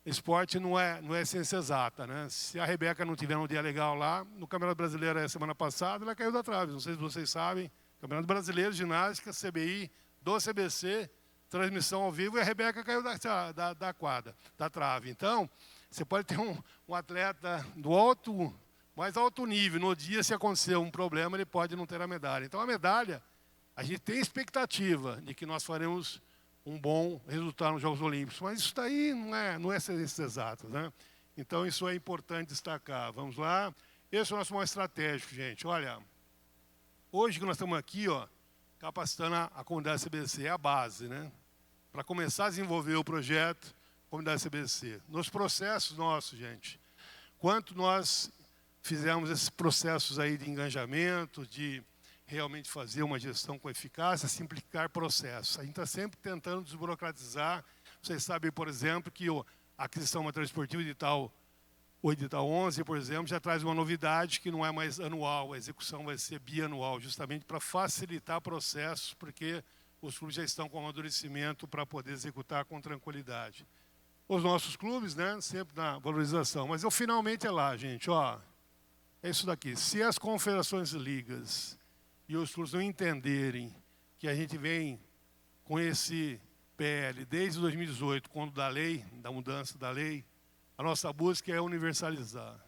esporte não é ciência exata, né? Se a Rebeca não tiver um dia legal lá, no Campeonato Brasileiro, semana passada, ela caiu da trave. Não sei se vocês sabem. Campeonato Brasileiro de Ginástica, CBI, do CBC, transmissão ao vivo, e a Rebeca caiu da quadra, da trave. Então, você pode ter um atleta do mais alto nível. No dia, se acontecer um problema, ele pode não ter a medalha. Então, a medalha, a gente tem expectativa de que nós faremos um bom resultado nos Jogos Olímpicos. Mas isso daí não é ciência exata, né? Então, isso é importante destacar. Vamos lá. Esse é o nosso maior estratégico, gente. Olha, hoje que nós estamos aqui, capacitando a comunidade CBC, é a base, né? Para começar a desenvolver o projeto comunidade CBC. Nos processos nossos, gente, quanto nós fizemos esses processos aí de engajamento, de realmente fazer uma gestão com eficácia, simplificar processos. A gente está sempre tentando desburocratizar. Vocês sabem, por exemplo, que a aquisição material esportiva o edital 11, por exemplo, já traz uma novidade que não é mais anual, a execução vai ser bianual, justamente para facilitar processos, porque os clubes já estão com amadurecimento para poder executar com tranquilidade. Os nossos clubes, né, sempre na valorização. Mas eu finalmente é lá, gente, ó, é isso daqui. Se as confederações e ligas e os clubes não entenderem que a gente vem com esse PL desde 2018, quando da mudança da lei, a nossa busca é universalizar.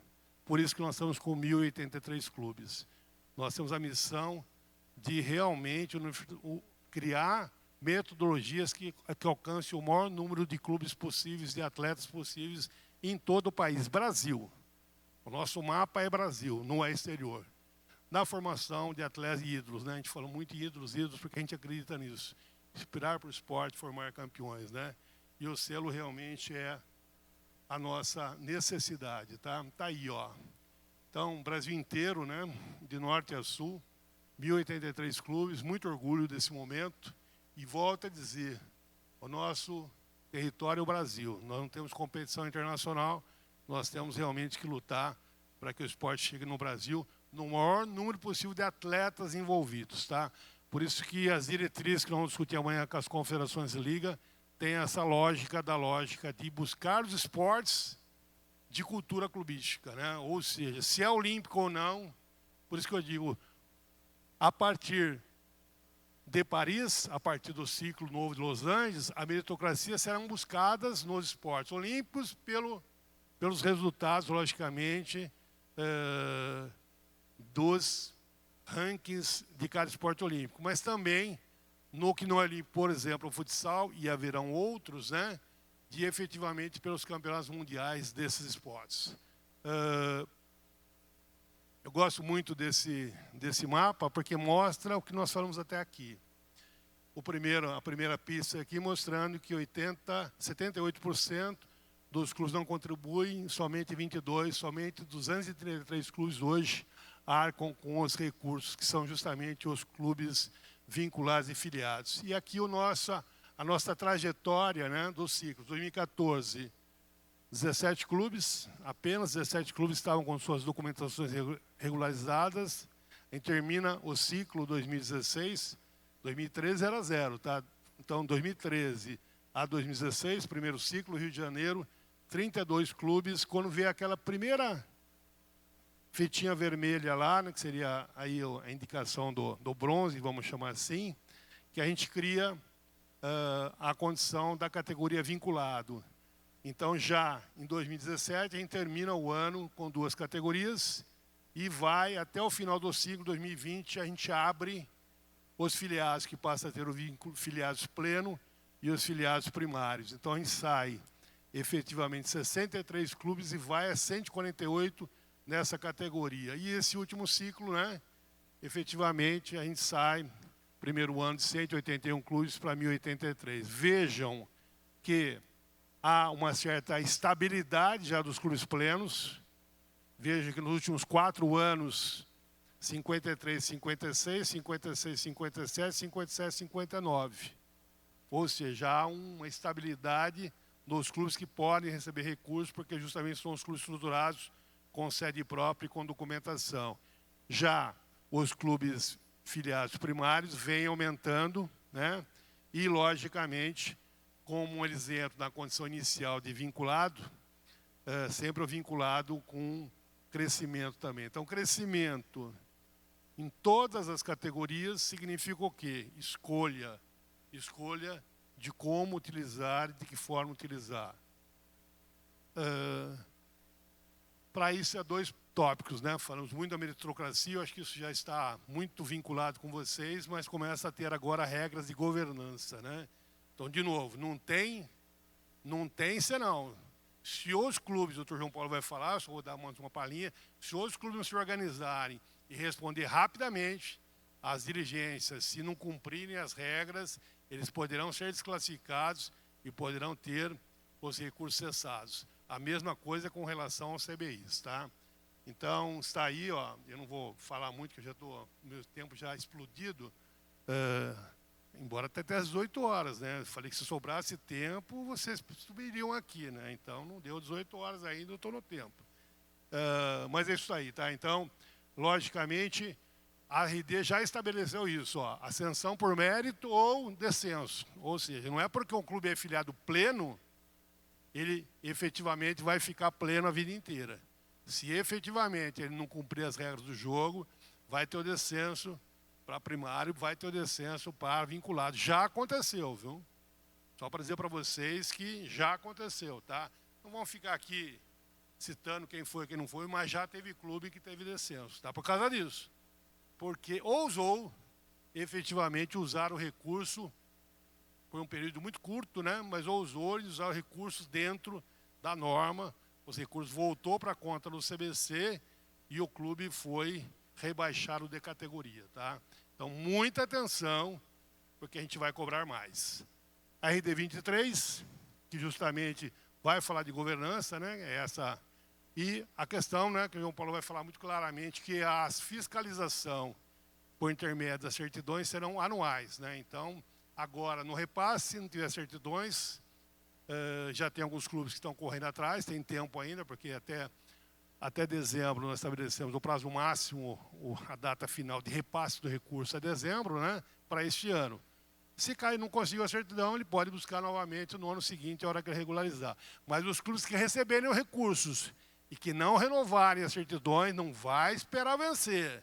Por isso que nós estamos com 1.083 clubes. Nós temos a missão de realmente criar metodologias que alcancem o maior número de clubes possíveis, de atletas possíveis em todo o país. Brasil. O nosso mapa é Brasil, não é exterior. Na formação de atletas e ídolos, né? A gente fala muito em ídolos, porque a gente acredita nisso. Inspirar para o esporte, formar campeões, né? E o selo realmente é a nossa necessidade, tá? Tá aí, ó. Então, Brasil inteiro, né? De norte a sul, 1.083 clubes, muito orgulho desse momento. E volto a dizer, o nosso território é o Brasil. Nós não temos competição internacional, nós temos realmente que lutar para que o esporte chegue no Brasil no maior número possível de atletas envolvidos, tá? Por isso que as diretrizes que nós vamos discutir amanhã com as confederações e liga tem essa lógica de buscar os esportes de cultura clubística, né? Ou seja, se é olímpico ou não, por isso que eu digo, a partir de Paris, a partir do ciclo novo de Los Angeles, a meritocracia serão buscadas nos esportes olímpicos pelos resultados, logicamente, dos rankings de cada esporte olímpico, mas também no que não é ali, por exemplo, o futsal, e haverão outros, né, de efetivamente pelos campeonatos mundiais desses esportes. Eu gosto muito desse mapa, porque mostra o que nós falamos até aqui. A primeira pista aqui mostrando que 78% dos clubes não contribuem, somente 22%, somente 233 clubes hoje arcam com os recursos, que são justamente os clubes vinculados e filiados. E aqui a nossa trajetória, né, do ciclo. 2014, 17 clubes, apenas 17 clubes estavam com suas documentações regularizadas. A gente termina o ciclo 2016, 2013 era 0, tá? Então, 2013 a 2016, primeiro ciclo, Rio de Janeiro, 32 clubes. Quando vê aquela primeira fitinha vermelha lá, né, que seria aí a indicação do bronze, vamos chamar assim, que a gente cria a condição da categoria vinculado. Então, já em 2017, a gente termina o ano com 2 categorias e vai até o final do ciclo, 2020, a gente abre os filiados, que passa a ter o vínculo filiados pleno e os filiados primários. Então, a gente sai efetivamente 63 clubes e vai a 148 nessa categoria. E esse último ciclo, né, efetivamente, a gente sai, primeiro ano, de 181 clubes para 1.083. Vejam que há uma certa estabilidade já dos clubes plenos. Vejam que nos últimos 4 anos, 53, 56, 56, 57, 57, 59. Ou seja, há uma estabilidade nos clubes que podem receber recursos, porque justamente são os clubes estruturados com sede própria e com documentação. Já os clubes filiados primários vêm aumentando, né? E, logicamente, como eles entram na condição inicial de vinculado, sempre o vinculado com crescimento também. Então, crescimento em todas as categorias significa o quê? Escolha. Escolha de como utilizar e de que forma utilizar. Para isso, há 2 tópicos, né? Falamos muito da meritocracia, eu acho que isso já está muito vinculado com vocês, mas começa a ter agora regras de governança, né? Então, de novo, não tem senão. Se os clubes, o Dr. João Paulo vai falar, só vou dar uma palhinha, se os clubes não se organizarem e responder rapidamente às diligências, se não cumprirem as regras, eles poderão ser desclassificados e poderão ter os recursos cessados. A mesma coisa com relação aos CBIs, tá? Então, está aí, ó, eu não vou falar muito, que eu já estou, meu tempo já explodido, embora até às 18 horas, né? Eu falei que se sobrasse tempo, vocês subiriam aqui, né? Então, não deu 18 horas ainda, eu estou no tempo. Mas é isso aí, tá? Então, logicamente, a RD já estabeleceu isso, ó, ascensão por mérito ou descenso. Ou seja, não é porque um clube é filiado pleno, ele efetivamente vai ficar pleno a vida inteira. Se efetivamente ele não cumprir as regras do jogo, vai ter o descenso para primário, vai ter o descenso para vinculado. Já aconteceu, viu? Só para dizer para vocês que já aconteceu, tá? Não vão ficar aqui citando quem foi e quem não foi, mas já teve clube que teve descenso, tá? Por causa disso. Porque ousou efetivamente usar o recurso por um período muito curto, né? Mas ousou usar os recursos dentro da norma. Os recursos voltou para a conta do CBC e o clube foi rebaixado de categoria, tá? Então, muita atenção, porque a gente vai cobrar mais. A RD 23, que justamente vai falar de governança, né? Essa, e a questão, né, que o João Paulo vai falar muito claramente, que a fiscalização por intermédio das certidões serão anuais, né? Então, agora, no repasse, se não tiver certidões, já tem alguns clubes que estão correndo atrás, tem tempo ainda, porque até dezembro nós estabelecemos o prazo máximo, a data final de repasse do recurso é dezembro, né, para este ano. Se cair não conseguiu a certidão, ele pode buscar novamente no ano seguinte, a hora que ele regularizar. Mas os clubes que receberem os recursos e que não renovarem as certidões, não vai esperar vencer.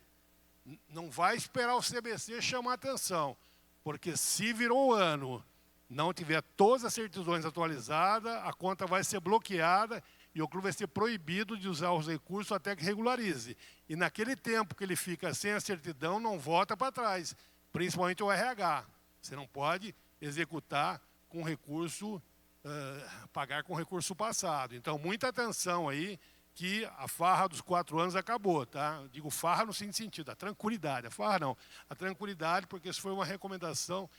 Não vai esperar o CBC chamar atenção. Porque se virou o ano, não tiver todas as certidões atualizadas, a conta vai ser bloqueada e o clube vai ser proibido de usar os recursos até que regularize. E naquele tempo que ele fica sem a certidão, não volta para trás, principalmente o RH. Você não pode executar com recurso, pagar com recurso passado. Então, muita atenção aí, que a farra dos 4 anos acabou, tá? Eu digo farra no seguinte sentido, a tranquilidade, a farra não. A tranquilidade, porque isso foi uma recomendação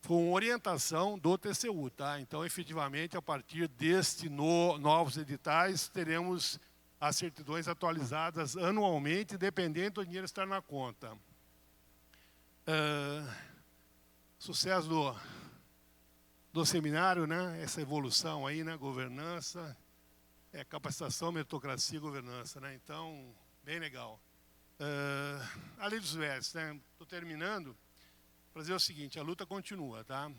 foi uma orientação do TCU, tá? Então, efetivamente, a partir deste novos editais, teremos as certidões atualizadas anualmente, dependendo do dinheiro estar na conta. Sucesso do seminário, né? Essa evolução aí, né? Governança, capacitação, meritocracia e governança, né? Então, bem legal. A lei dos vestes, né? Estou terminando. Para dizer o seguinte, a luta continua, tá?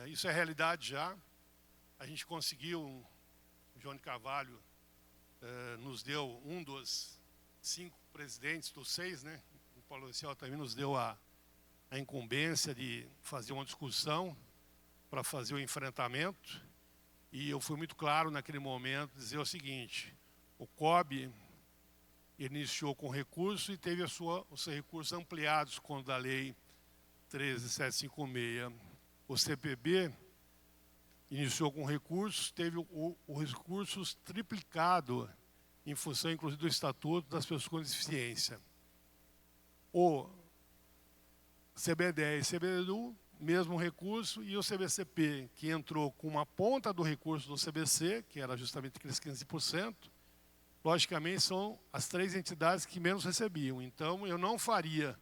Isso é realidade já. A gente conseguiu, o João de Carvalho nos deu um dos 5 presidentes, dos 6, né? O Paulo Lucial também nos deu a incumbência de fazer uma discussão para fazer o enfrentamento. E eu fui muito claro naquele momento, dizer o seguinte, o COB iniciou com recurso e teve os seus recursos ampliados quando a lei 13756. O CPB iniciou com recursos, teve o recursos triplicado em função, inclusive, do Estatuto das Pessoas com Deficiência. O CB10 e CBDU, mesmo recurso, e o CBCP, que entrou com uma ponta do recurso do CBC, que era justamente aqueles 15%, logicamente são as 3 entidades que menos recebiam. Então, eu não faria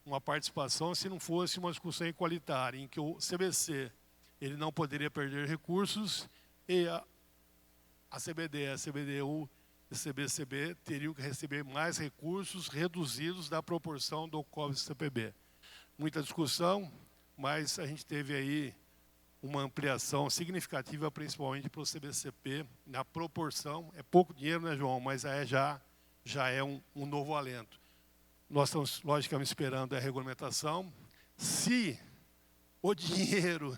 uma participação se não fosse uma discussão igualitária, em que o CBC ele não poderia perder recursos e a CBD, a CBDU e a CBCB teriam que receber mais recursos reduzidos da proporção do COB e CPB. Muita discussão, mas a gente teve aí uma ampliação significativa, principalmente para o CBCP, na proporção. É pouco dinheiro, né, João? Mas já é um novo alento. Nós estamos, logicamente, esperando a regulamentação. Se o dinheiro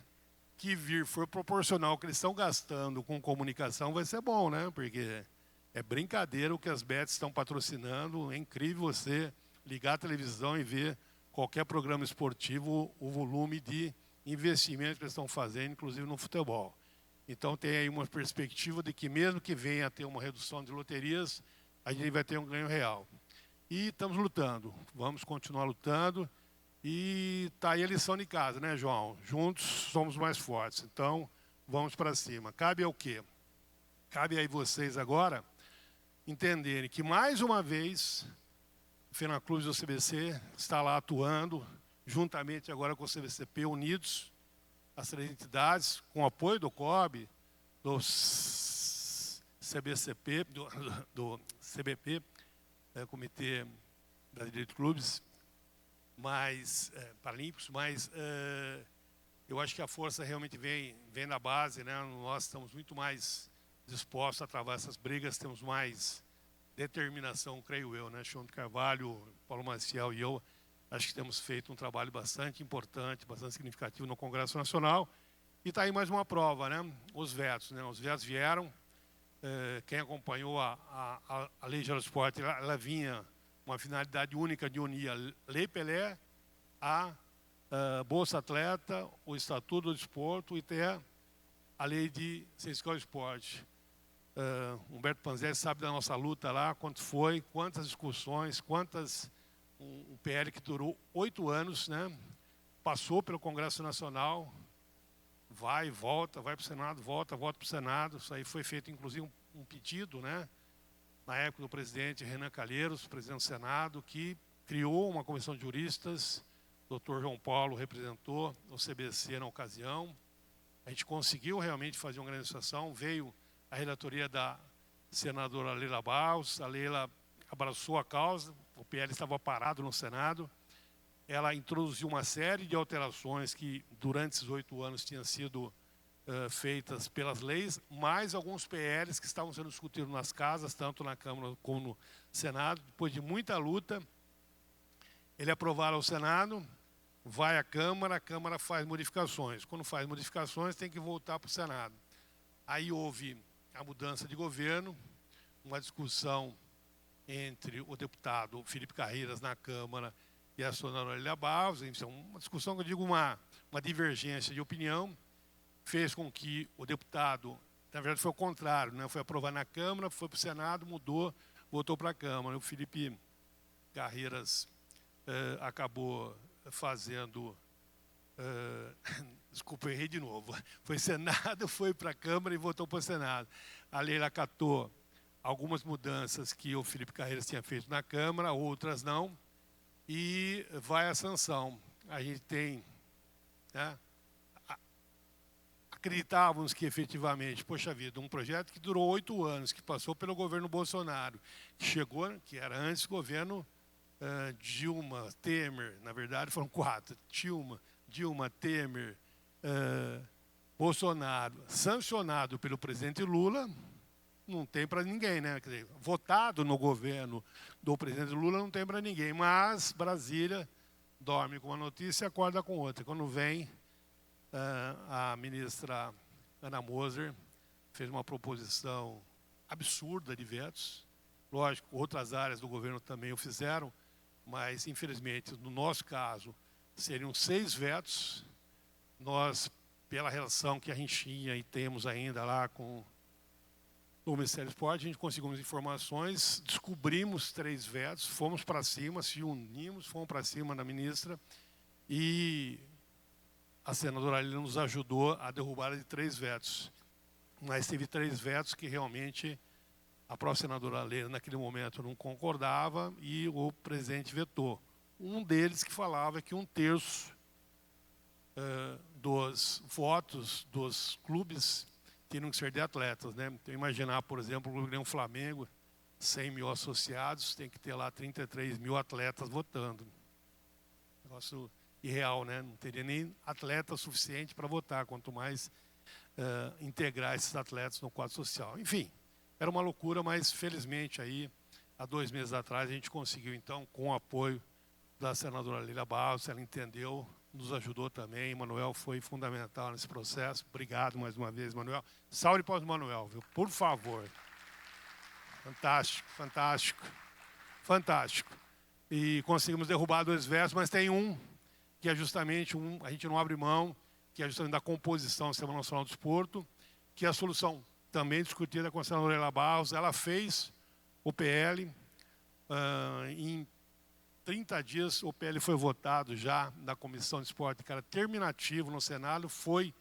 que vir for proporcional ao que eles estão gastando com comunicação, vai ser bom, né? Porque é brincadeira o que as bets estão patrocinando. É incrível você ligar a televisão e ver qualquer programa esportivo, o volume de investimento que eles estão fazendo, inclusive no futebol. Então, tem aí uma perspectiva de que, mesmo que venha a ter uma redução de loterias, a gente vai ter um ganho real. E estamos lutando, vamos continuar lutando. E está aí a lição de casa, né, João? Juntos somos mais fortes. Então, vamos para cima. Cabe ao quê? Cabe aí vocês agora entenderem que, mais uma vez, o FENACLUBES do CBC está lá atuando, juntamente agora com o CBCP, unidos, as três entidades, com o apoio do COB, do CBCP, do CBP, Comitê das Direitos Clubes, paralímpicos, mas eu acho que a força realmente vem da base, né? Nós estamos muito mais dispostos a travar essas brigas, temos mais determinação, creio eu, né? João de Carvalho, Paulo Maciel e eu, acho que temos feito um trabalho bastante importante, bastante significativo no Congresso Nacional. E está aí mais uma prova, né? Os vetos, né? Os vetos vieram. Quem acompanhou a Lei Geral do Esporte, ela vinha uma finalidade única de unir a Lei Pelé, a Bolsa Atleta, o Estatuto do Desporto e até a Lei de Ciência e Esporte. Humberto Panzeri sabe da nossa luta lá, quanto foi, quantas discussões, um PL que durou 8 anos, né? Passou pelo Congresso Nacional, vai, volta, vai para o Senado, volta para o Senado. Isso aí foi feito, inclusive, um pedido, né? Na época do presidente Renan Calheiros, presidente do Senado, que criou uma comissão de juristas. O Dr. João Paulo representou o CBC na ocasião. A gente conseguiu realmente fazer uma grande sessão. Veio a relatoria da senadora Leila Barros. A Leila abraçou a causa. O PL estava parado no Senado. Ela introduziu uma série de alterações que, durante esses 8 anos, tinham sido feitas pelas leis, mais alguns PLs que estavam sendo discutidos nas casas, tanto na Câmara como no Senado. Depois de muita luta, ele é aprovado ao Senado, vai à Câmara, a Câmara faz modificações. Quando faz modificações, tem que voltar para o Senado. Aí houve a mudança de governo, uma discussão entre o deputado Felipe Carreiras na Câmara e a senadora Lélia Barros, uma discussão que eu digo uma divergência de opinião, fez com que o deputado, na verdade foi o contrário, né? Foi aprovado na Câmara, foi para o Senado, mudou, voltou para a Câmara. O Felipe Carreiras acabou fazendo, desculpa, eu errei de novo, foi Senado, foi para a Câmara e voltou para o Senado. A Leila acatou algumas mudanças que o Felipe Carreiras tinha feito na Câmara, outras não, e vai à sanção. A gente tem, né, acreditávamos que efetivamente, poxa vida, um projeto que durou 8 anos, que passou pelo governo Bolsonaro, que chegou, que era antes do governo Dilma, Temer, na verdade foram 4, Dilma, Temer, Bolsonaro, sancionado pelo presidente Lula, não tem para ninguém, né? Quer dizer, votado no governo do presidente Lula não tem para ninguém, mas Brasília dorme com uma notícia e acorda com outra. Quando vem, a ministra Ana Moser fez uma proposição absurda de vetos. Lógico, outras áreas do governo também o fizeram, mas, infelizmente, no nosso caso, seriam 6 vetos. Nós, pela relação que a gente tinha e temos ainda lá com o Ministério do Esporte, a gente conseguimos informações, descobrimos 3 vetos, fomos para cima, se unimos, fomos para cima da ministra e a senadora Leila nos ajudou a derrubar de 3 vetos. Mas teve 3 vetos que realmente a própria senadora Leila, naquele momento, não concordava e o presidente vetou. Um deles que falava que 1/3 dos votos dos clubes teriam que ser de atletas, né? Então, imaginar, por exemplo, o Clube Grêmio Flamengo, 100 mil associados, tem que ter lá 33 mil atletas votando. Negócio irreal, né? Não teria nem atleta suficiente para votar, quanto mais integrar esses atletas no quadro social. Enfim, era uma loucura, mas felizmente aí, há 2 meses atrás, a gente conseguiu então, com o apoio da senadora Leila Barros, ela entendeu, nos ajudou também. Manuel foi fundamental nesse processo. Obrigado mais uma vez, Manuel. Salve para o Manuel, viu? Por favor. Fantástico, fantástico, fantástico. E conseguimos derrubar 2 vetos, mas tem um que é justamente a gente não abre mão, que é justamente da composição do Sistema Nacional do Desporto, que é a solução também discutida com a senadora Leila Barros. Ela fez o PL, em 30 dias o PL foi votado já na Comissão de Esporte, que era terminativo no Senado, foi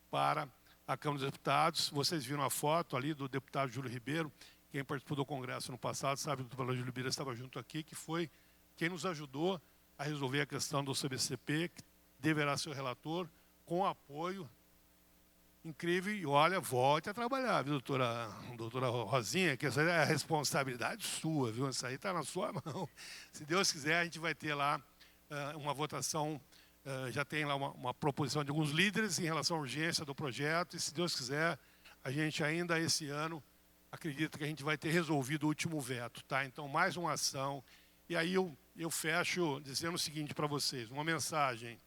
para a Câmara dos Deputados. Vocês viram a foto ali do deputado Júlio Ribeiro, quem participou do Congresso no passado sabe que o doutor Júlio Bira estava junto aqui, que foi quem nos ajudou a resolver a questão do CBCP, que deverá ser o relator, com apoio incrível. E olha, volte a trabalhar, viu, doutora Rosinha, que essa é a responsabilidade sua, viu? Isso aí está na sua mão. Se Deus quiser, a gente vai ter lá uma votação, já tem lá uma proposição de alguns líderes em relação à urgência do projeto, e se Deus quiser, a gente ainda esse ano acredita que a gente vai ter resolvido o último veto, tá? Então, mais uma ação. E aí eu fecho dizendo o seguinte para vocês, uma mensagem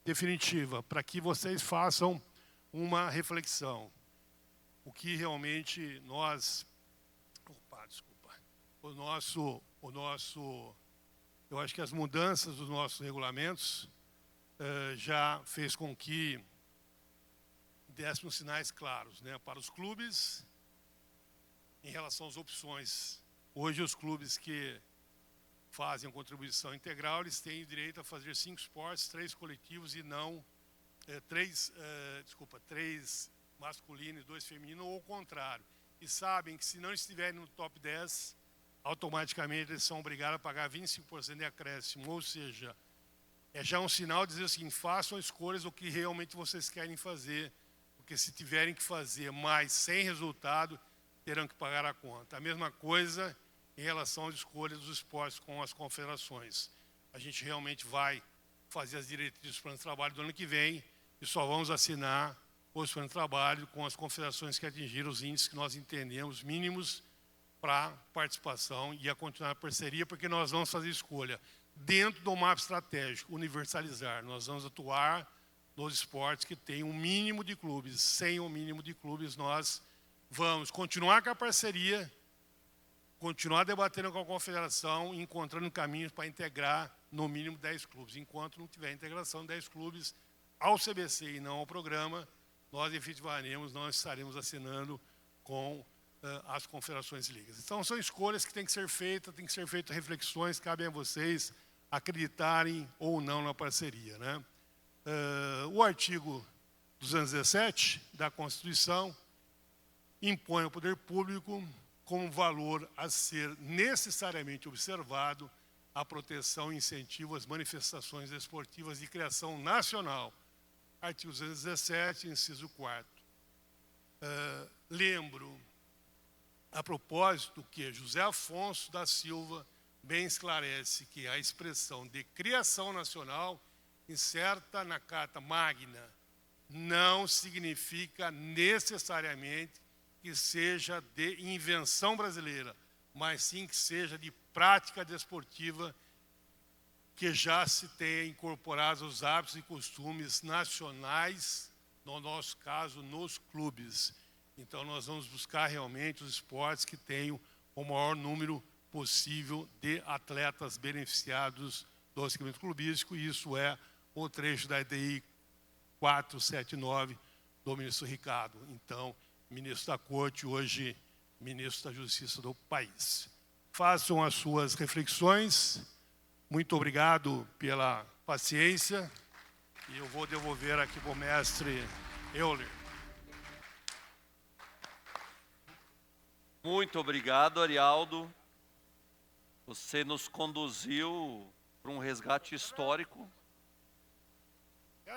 definitiva, para que vocês façam uma reflexão. O que realmente nós... Opa, desculpa. Eu acho que as mudanças dos nossos regulamentos já fez com que dessem sinais claros, né, para os clubes em relação às opções. Hoje, os clubes que fazem a contribuição integral, eles têm direito a fazer 5 esportes, 3 coletivos e não 3 masculinos e 2 femininos, ou o contrário. E sabem que se não estiverem no top 10, automaticamente eles são obrigados a pagar 25% de acréscimo. Ou seja, é já um sinal de dizer assim, façam escolhas o que realmente vocês querem fazer, porque se tiverem que fazer mais sem resultado, terão que pagar a conta. A mesma coisa em relação às escolhas dos esportes com as confederações. A gente realmente vai fazer as diretrizes do plano de trabalho do ano que vem e só vamos assinar os planos de trabalho com as confederações que atingiram os índices que nós entendemos mínimos para participação e a continuar a parceria, porque nós vamos fazer escolha dentro do mapa estratégico, universalizar. Nós vamos atuar nos esportes que têm um mínimo de clubes. Sem o mínimo de clubes, nós vamos continuar com a parceria, continuar debatendo com a confederação, encontrando caminhos para integrar no mínimo 10 clubes. Enquanto não tiver integração de 10 clubes ao CBC e não ao programa, nós efetivaremos, nós estaremos assinando com as confederações e ligas. Então, são escolhas que têm que ser feitas reflexões, cabem a vocês acreditarem ou não na parceria, né? O artigo 217 da Constituição impõe ao poder público como valor a ser necessariamente observado a proteção e incentivo às manifestações esportivas de criação nacional. Artigo 217, inciso 4º. Lembro, a propósito, que José Afonso da Silva bem esclarece que a expressão de criação nacional, incerta na Carta Magna, não significa necessariamente que seja de invenção brasileira, mas sim que seja de prática desportiva que já se tenha incorporado os hábitos e costumes nacionais, no nosso caso, nos clubes. Então, nós vamos buscar realmente os esportes que tenham o maior número possível de atletas beneficiados do segmento clubístico, e isso é o trecho da EDI 479 do ministro Ricardo. Então, ministro da Corte, hoje ministro da Justiça do país. Façam as suas reflexões. Muito obrigado pela paciência. E eu vou devolver aqui para o mestre Euler. Muito obrigado, Arialdo. Você nos conduziu para um resgate histórico.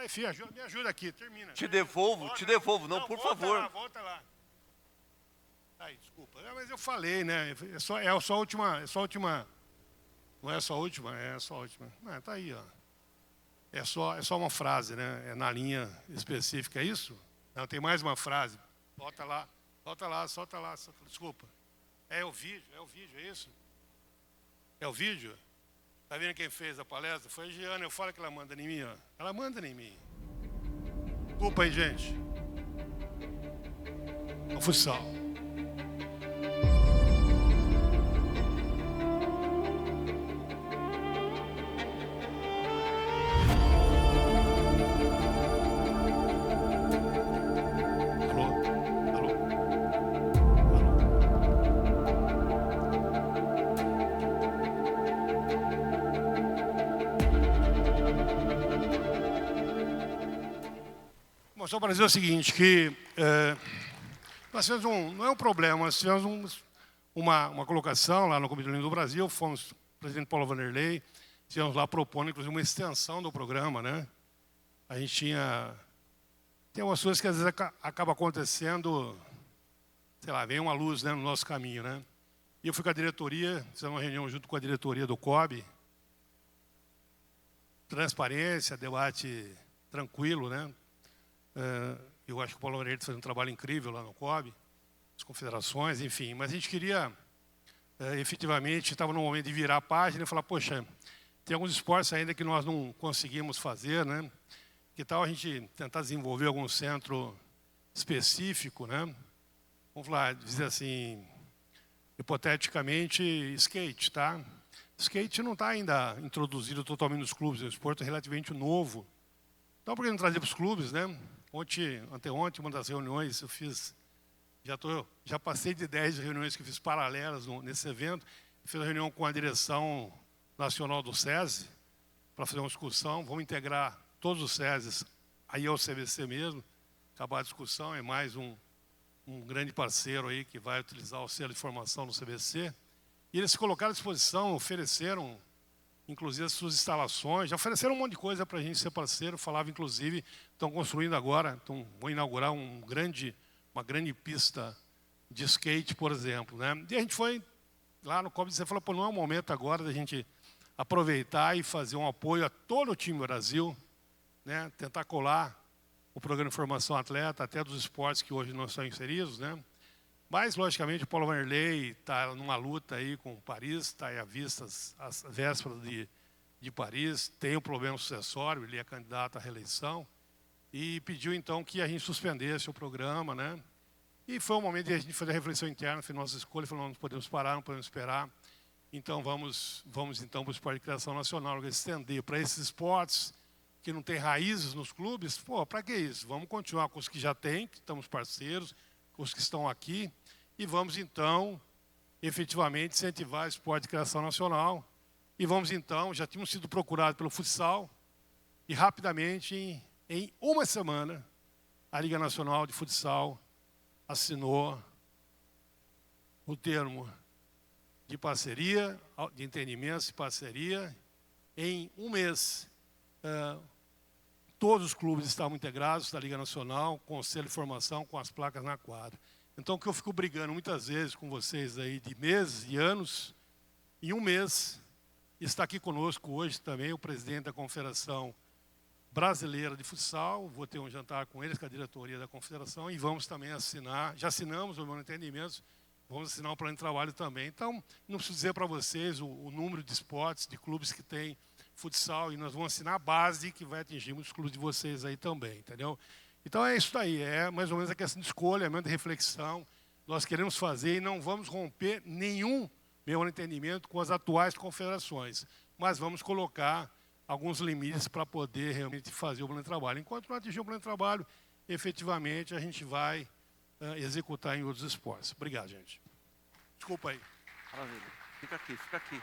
Enfim, me ajuda aqui, termina. Te devolvo, não, por favor. Volta lá. Aí, desculpa. Mas eu falei, né? É só a última. Não é só a última? É só a última. Tá aí, ó. É só uma frase, né? É na linha específica, é isso? Não, tem mais uma frase. Solta lá. Desculpa. É o vídeo, é isso? É o vídeo? Tá vendo quem fez a palestra? Foi a Giana. Eu falo que ela manda em mim, ó. Ela manda em mim. Desculpa aí, gente. O futsal. Só para dizer o seguinte, que nós tivemos não é um problema, nós tivemos uma colocação lá no Comitê Olímpico do Brasil, fomos, o presidente Paulo Vanderlei, estivemos lá propondo, inclusive, uma extensão do programa, né? A gente tem umas coisas que às vezes acaba acontecendo, sei lá, vem uma luz, né, no nosso caminho, né? E eu fui com a diretoria, fizemos uma reunião junto com a diretoria do COB, transparência, debate tranquilo, né? Eu acho que o Paulo Vanderlei fez um trabalho incrível lá no COB, as confederações, enfim. Mas a gente queria, efetivamente, estava no momento de virar a página e falar, poxa, tem alguns esportes ainda que nós não conseguimos fazer, né? Que tal a gente tentar desenvolver algum centro específico, né? Vamos falar, dizer assim, hipoteticamente, skate, tá? Skate não está ainda introduzido totalmente nos clubes, é um esporte relativamente novo. Então, por que não trazer para os clubes, né? Anteontem, uma das reuniões, eu fiz, já passei de 10 reuniões que eu fiz paralelas nesse evento. Fiz uma reunião com a direção nacional do SESI, para fazer uma discussão. Vamos integrar todos os SESIs aí ao CBC mesmo. Acabar a discussão, é mais um grande parceiro aí que vai utilizar o selo de formação no CBC. E eles se colocaram à disposição, ofereceram, inclusive, as suas instalações, já ofereceram um monte de coisa para a gente ser parceiro, falava, inclusive, estão construindo agora, vão inaugurar uma grande pista de skate, por exemplo, né? E a gente foi lá no COB e falou, pô, não é o momento agora da gente aproveitar e fazer um apoio a todo o time do Brasil, né? Tentar colar o programa de formação atleta, até dos esportes que hoje não estão inseridos, né? Mas, logicamente, o Paulo Vanderlei está numa luta aí com Paris, está aí à vista as vésperas de Paris, tem um problema sucessório, ele é candidato à reeleição, e pediu, então, que a gente suspendesse o programa, né? E foi um momento de a gente fazer a reflexão interna, foi nossa escolha, falou, não podemos parar, não podemos esperar, então vamos então, para o esporte de criação nacional, estender para esses esportes que não têm raízes nos clubes, pô, para que isso? Vamos continuar com os que já tem, que estamos parceiros, com os que estão aqui, e vamos, então, efetivamente, incentivar o esporte de criação nacional. E vamos, então, já tínhamos sido procurados pelo futsal, e rapidamente, em uma semana, a Liga Nacional de Futsal assinou o termo de parceria, de entendimentos e parceria. Em um mês, todos os clubes estavam integrados da Liga Nacional, com o selo de formação, com as placas na quadra. Então, o que eu fico brigando muitas vezes com vocês aí de meses e anos, em um mês, está aqui conosco hoje também o presidente da Confederação Brasileira de Futsal. Vou ter um jantar com eles, com a diretoria da Confederação, e vamos também assinar, já assinamos o meu entendimento, vamos assinar um plano de trabalho também. Então, não preciso dizer para vocês o número de esportes, de clubes que tem futsal, e nós vamos assinar a base que vai atingir muitos clubes de vocês aí também, entendeu? Então é isso daí, é mais ou menos a questão de escolha, mesmo de reflexão. Nós queremos fazer e não vamos romper nenhum meu entendimento com as atuais confederações, mas vamos colocar alguns limites para poder realmente fazer o plano de trabalho. Enquanto não atingir o plano de trabalho, efetivamente a gente vai executar em outros esportes. Obrigado, gente. Desculpa aí. Maravilha. Fica aqui.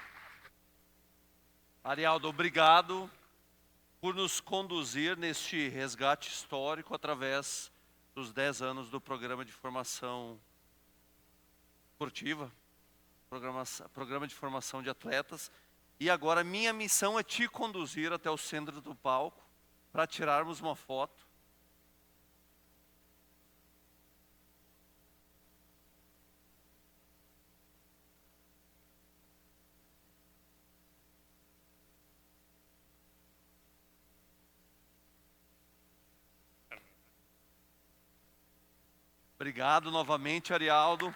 Arialdo, obrigado por nos conduzir neste resgate histórico através dos 10 anos do programa de formação esportiva, programa de formação de atletas. E agora minha missão é te conduzir até o centro do palco para tirarmos uma foto. Obrigado novamente, Arialdo.